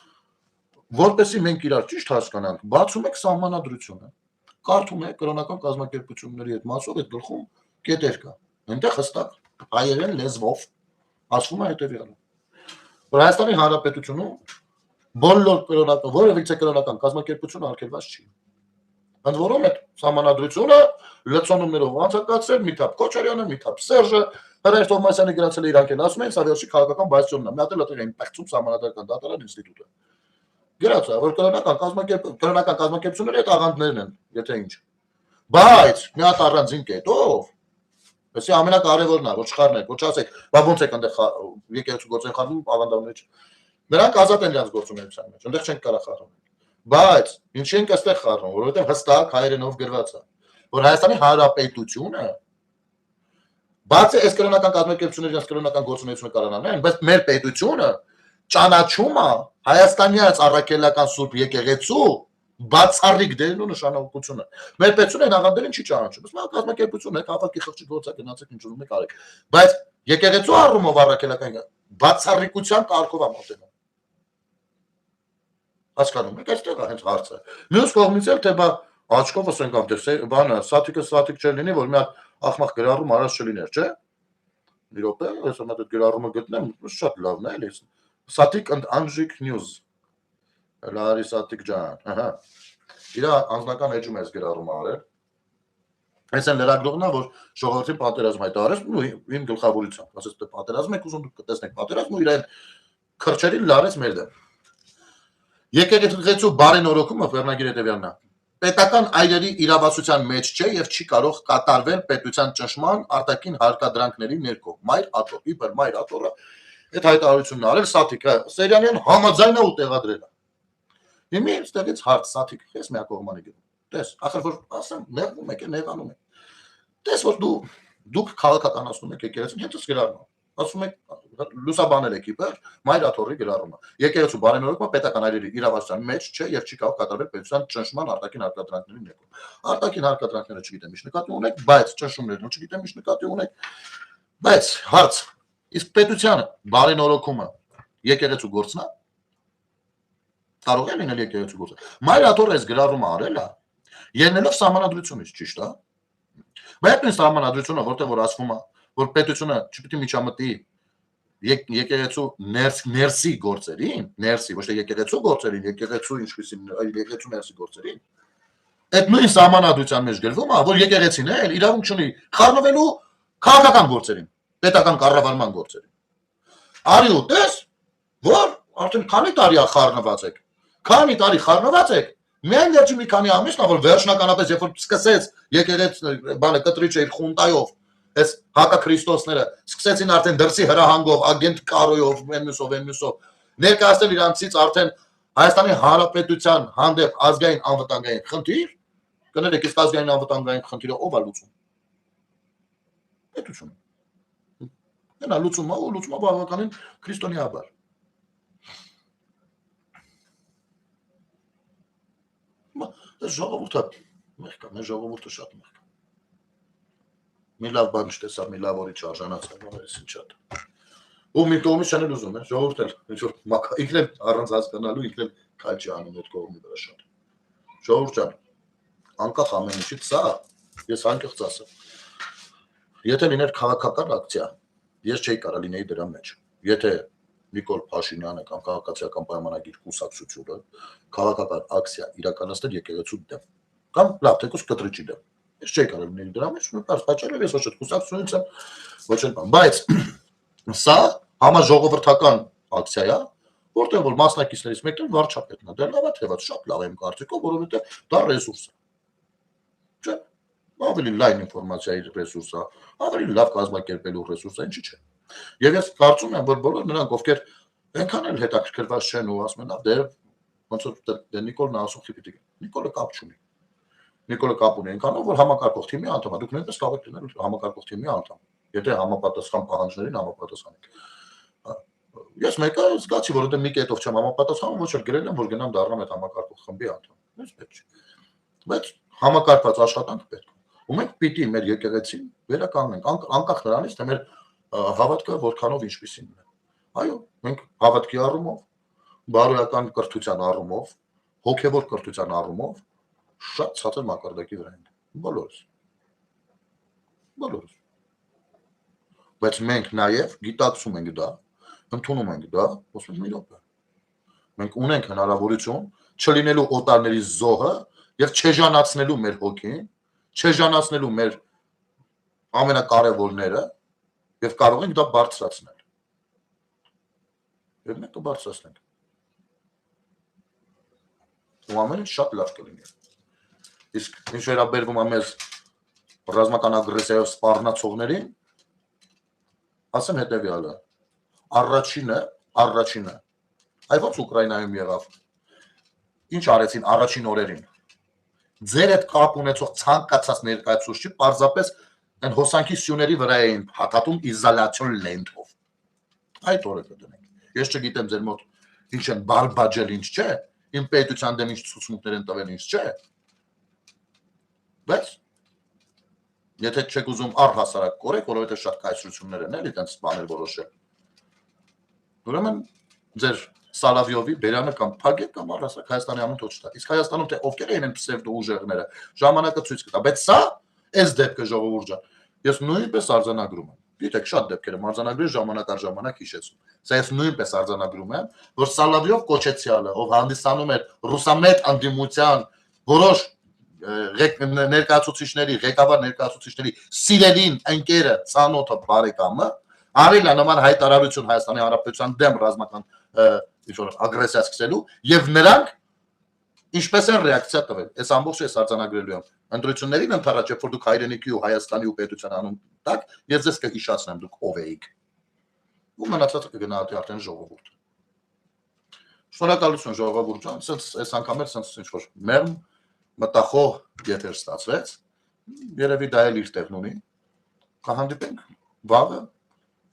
Speaker 1: Որպեսզի մենք իրար ճիշտ հասկանանք, բացում եք սահմանադրությունը, կարդում եք կրոնական կազմակերպությունների հետ մասով այդ գլխում կետեր կա։ Այնտեղ հստակ հայերեն լեզվով ասվում է հետևյալը։ Որ Հայաստանի Հանրապետությունում բոլոր կրոնական որևիցե կրոնական կազմակերպություն արգելված չի։ Ընդ որում այդ սահմանադրությունը լցոնումներով անցկացրել մի թափ Քոչարյանը, մի թափ Սերժը, Հրայր Թովմասյանը գրացել է իրանք են ասում են, սա վերջի քաղաքական բայսյոնն է։ Մի հատ էլ այն պեղծում սահմանադրական դատարան ինստիտուտը։ Գրած է, որ կրոնական կազմակերպությունները այդ աղանդներն են, եթե ինչ։ Բայց մի հատ առանձին կետով, այսի ամենակարևորն է, որ չխառնեք, որ չասեք, բա ոնց եք այնտեղ եկեղեցու գործեն խառնում աղանդավորներ։ Նրանք ազատ են իրենց գործունեության մեջ, այնտեղ չեն կարող խառնել։ Բայց ինչի ենք այստեղ խառնում, որովհետև հստակ հայերենով գրված է, որ Հայաստանի Հանրապետությունը բացի այս կրոնական կազմակերպությունների իրենց կրոնական գործունեությունը կարողանան, բայց մեր պետությունը ճանաչում է հայաստանյաց առաքելական Սուրբ եկեղեցու բացառիկ դերն ու նշանակությունը։ Մեր պետությունը այն աղանդերին չի ճանաչում։ Ըստ կազմակերպություն է, քաղաքի խղճի գործա գնացեք ինչ ուզում եք արեք։ Բայց եկեղեցու առումով առաքելական բացառիկության կարգով է մոտենում։ Հասկանում եք, այստեղ է հենց հարցը։ Մյուս կողմից էլ թե բա աչքովս ենք դեր բանը, սաթիկը սաթիկ չէ լինի, որ մի հատ ախմախ գրառում արած չլիներ, չէ։ Մի րոպե, ես համ այդ գրառումը գտնեմ, շատ լավն է, էլի։ Սաթիկ and Anjik News։ Լարի Սաթիկ ջան, ահա։ Իր անձնական էջում ես գրառումը արել։ Այս են լրագրողն է, որ ժողովրդին պատերազմ հայտարարեց, ու իմ գլխավորությամբ, ասես թե պատերազմ եք ուզում, դուք կտեսնեք պատերազմ ու իրեն քրչերին լարեց մեր դեմ։ Եկեղեցու բարենորոգումը վերնագիր հետևյալն է։ Պետական այրերի իրավասության մեջ չէ եւ չի կարող կատարվել պետության ճնշման արտաքին հարկադրանքների ներքո։ Մայր աթոռ, իբր մայր աթոռը այդ հայտարարությունն արել Սաթիկը, Սերյանյան համաձայն է ու տեղադրել է։ Հիմա այստեղից հարց Սաթիկ, ես մի կողմանի գնում։ Տես, ախր որ ասեմ, նեղվում եք, նեղանում եք։ Տես որ դուք քաղաքականացնում եք եկեղեցին, հետո գրառում։ Ասում եք լուսաբանել եք իբր մայր աթոռի գրառումը։ Եկեղեցու բարենորոգումը պետական այրերի իրավասության մեջ չէ եւ չի կարող կատարվել պետության ճնշման արտաքին հարկադրանքների ներքո։ Արտաքին հարկադրանքները չգիտեմ ինչ նկատի ունեք, բայց ճնշումներն չգիտեմ ինչ նկատի ունեք։ Բայց հարց, իսկ պետությանը բարենորոգումը եկեղեցու գործն է։ Կարող է լինել եկեղեցու գործը։ Մայր աթոռը այս գրառումը արել է, ելնելով սահմանադրությունից, ճիշտ է։ Բայց նույն սահմանադրությունը, որտեղ որ ասվում է, որ պետությունը չպիտի միջամտի եկեղեցու ներսի գործերին, ներսի, ոչ թե եկեղեցու գործերին, եկեղեցու ինչպիսին, այլ եկեղեցու ներսի գործերին։ Այդ նույն սահմանադրության մեջ գրվում է, որ եկեղեցին է, իրավունք չունի խառնվելու քաղաքական գործերին, պետական կառավարման գործերին։ Արի ու տես, որ արդեն քանի տարի է խառնված եք։ Քանի տարի խառնված եք։ Միայն վերջի մի քանի ամիսն է, որ վերջնականապես երբ որ սկսեց եկեղեցի բանը կտրիչը իր խունտայով Այս հակաքրիստոսները սկսեցին արդեն դրսի հրահանգով, ագենտ կարոյով, մենուսով, ներկայացնել իրանցից արդեն Հայաստանի Հանրապետության հանդեպ ազգային անվտանգային խնդիր, կներեք, իսկ ազգային անվտանգային խնդիրը ով է լուծում։ Պետությունը։ Նա լուծումը բավականին քրիստոնեաբար։ Ժողովուրդը մեղք է, մեր ժողովուրդը շատ մեղք է։ Մի լավ բան չտեսա, մի լավ օրի չարժանացավ, այս ինչա։ Ու մի կողմից չեն ուզում, ժողովուրդը ինչ-որ ինքն էլ առանց հասկանալու ինքն էլ քայլ չի անում այդ կողմի վրա շատ։ Ժողովուրդ ջան, անկախ ամեն ինչից սա, ես անկեղծ ասեմ։ Եթե լիներ քաղաքական ակցիա, ես չէի կարող լինեի դրա մեջ։ Եթե Նիկոլ Փաշինյանը կամ քաղաքացիական պայմանագիր կուսակցությունը քաղաքական ակցիա իրականացնել եկեղեցու դեմ կամ լավ թեկուզ կտրիչի դեմ։ Ես չէի կարող լինեի դրա մեջ, մի բարձ պատճառով ես ոչ այդ կուսակցությունից եմ, ոչ էլ բան, բայց սա համաժողովրդական ակցիա է, որտեղ որ մասնակիցներից մեկն վարչապետն է, դա լավ է թեված, շատ լավ եմ կարծիքով, որովհետև դա ռեսուրս է։ Չէ՞։ Ավելի լայն ինֆորմացիայի ռեսուրս է, ավելի լավ կազմակերպելու ռեսուրս է, ինչի՞ չէ։ Եվ ես կարծում եմ, որ բոլոր նրանք, ովքեր այնքան էլ հետաքրքրված չեն ու ասում են, դե ոնց որ Նիկոլն ասում խիպիտիկ, Նիկոլը կապ չունի։ Նիկոլը կապ ունի այնքանով, որ համակարգող թիմի անդամ է, դուք նույնպես կարող եք լինել համակարգող թիմի անդամ, եթե համապատասխան պահանջներին համապատասխանեք։ Ես մեկը զգացի, որովհետև մի կետով չեմ համապատասխանում, ոչ էլ գրել եմ, որ գնամ դառնամ այդ համակարգող խմբի անդամ։ Ես պետք չէ։ Բայց համակարգված աշխատանք պետք է։ Ու մենք պիտի մեր եկեղեցին վերականգնենք, անկախ նրանից, թե մեր հավատքը որքանով ինչպիսին է։ Այո, մենք հավատքի առումով, բարոյական կրթության առումով, հոգևոր կրթության առումով շատ ցածր մակարդակի վրա ենք։ Բոլորս։ Բոլորս։ Բայց մենք նաև գիտակցում ենք դա, ընդունում ենք դա, ոսմենք մի րոպե։ Մենք ունենք հնարավորություն չլինելու օտարների զոհը եւ չեժանացնելու մեր հոգին, չեժանացնելու մեր ամենակարևորները եւ կարող ենք դա բարձրացնել։ Եվ մենք կբարձրացնենք։ Ու ամեն ինչ շատ լավ կլինի։ Իսկ ինչ վերաբերվում է մեզ ռազմական ագրեսիայով սպառնացողներին, ասեմ հետեւյալը։ Առաջինը։ Այ ո՞նց Ուկրաինայում եղավ։ Ինչ արեցին առաջին օրերին։ Ձեր այդ կապ ունեցող ցանկացած ներկայացուցիչ պարզապես այն հոսանքի սյուների վրա էին հատատում իզոլացիոն լենթով։ Այդ օրը կդնենք։ Ես չգիտեմ ձեր մոտ ինչ են բարբաջել, ինչ չէ, իմ պետության դեմ ինչ ցուցմունքներ են տվել, ինչ չէ։ Բայց եթե չեք ուզում առհասարակ կորեք, որովհետև շատ կայսրություններ են, էլի տենց բաներ որոշել։ Ուրեմն ձեր Սալավյովի բերանը կամ փագեք կամ առհասարակ Հայաստանի անուն թող չտա։ Իսկ Հայաստանում թե ովքեր են այն պսևդո ուժեղները, ժամանակը ցույց կտա, բայց սա այս դեպքը ժողովուրդ ջան, ես նույնպես արձանագրում եմ։ Գիտեք, շատ դեպքեր եմ արձանագրել ժամանակ առ ժամանակ հիշեցում։ Սա ես նույնպես արձանագրում եմ, որ Սալավյով կոչեցյալը, ով հանդիսանում էր ռուսամետ անդիմության որոշ ներկայացուցիչների, ղեկավար ներկայացուցիչների սիրելին ընկերը, ծանոթը, բարեկամը, արել է նման հայտարարություն Հայաստանի Հանրապետության դեմ ռազմական ագրեսիա սկսելու, եւ նրանք ինչպես են ռեակցիա տվել։ Այս ամբողջը ես արձանագրելու եմ։ Ընտրություններին ընթരാճ, երբ որ դուք հայրենիքի ու Հայաստանի ու պետության անուն տակ, ես ձեզ կհիշացնեմ դուք ով եք։ Ու մնացածը կգնահատի արդեն ժողովուրդը։ Շնորհակալություն ժողովուրդ ջան, այս անգամ էլ sense ինչ որ մերմ մտախոհ եթեր ստացվեց։ Երևի դա էլ իր տեղն ունի։ Կհանդիպենք վաղը,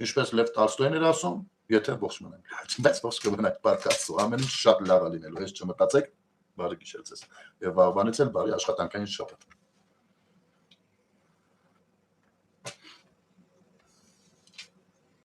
Speaker 1: ինչպես Լև Տոլստոյն էր ասում, եթե ողջ մնանք։ Բայց ողջ կմնանք բարգացու, ամեն ինչ շատ լավ է լինելու, ես չմտածեք, բարի գիշեր ձեզ։ Եվ վաղվանից էլ բարի աշխատանքային շաբաթ։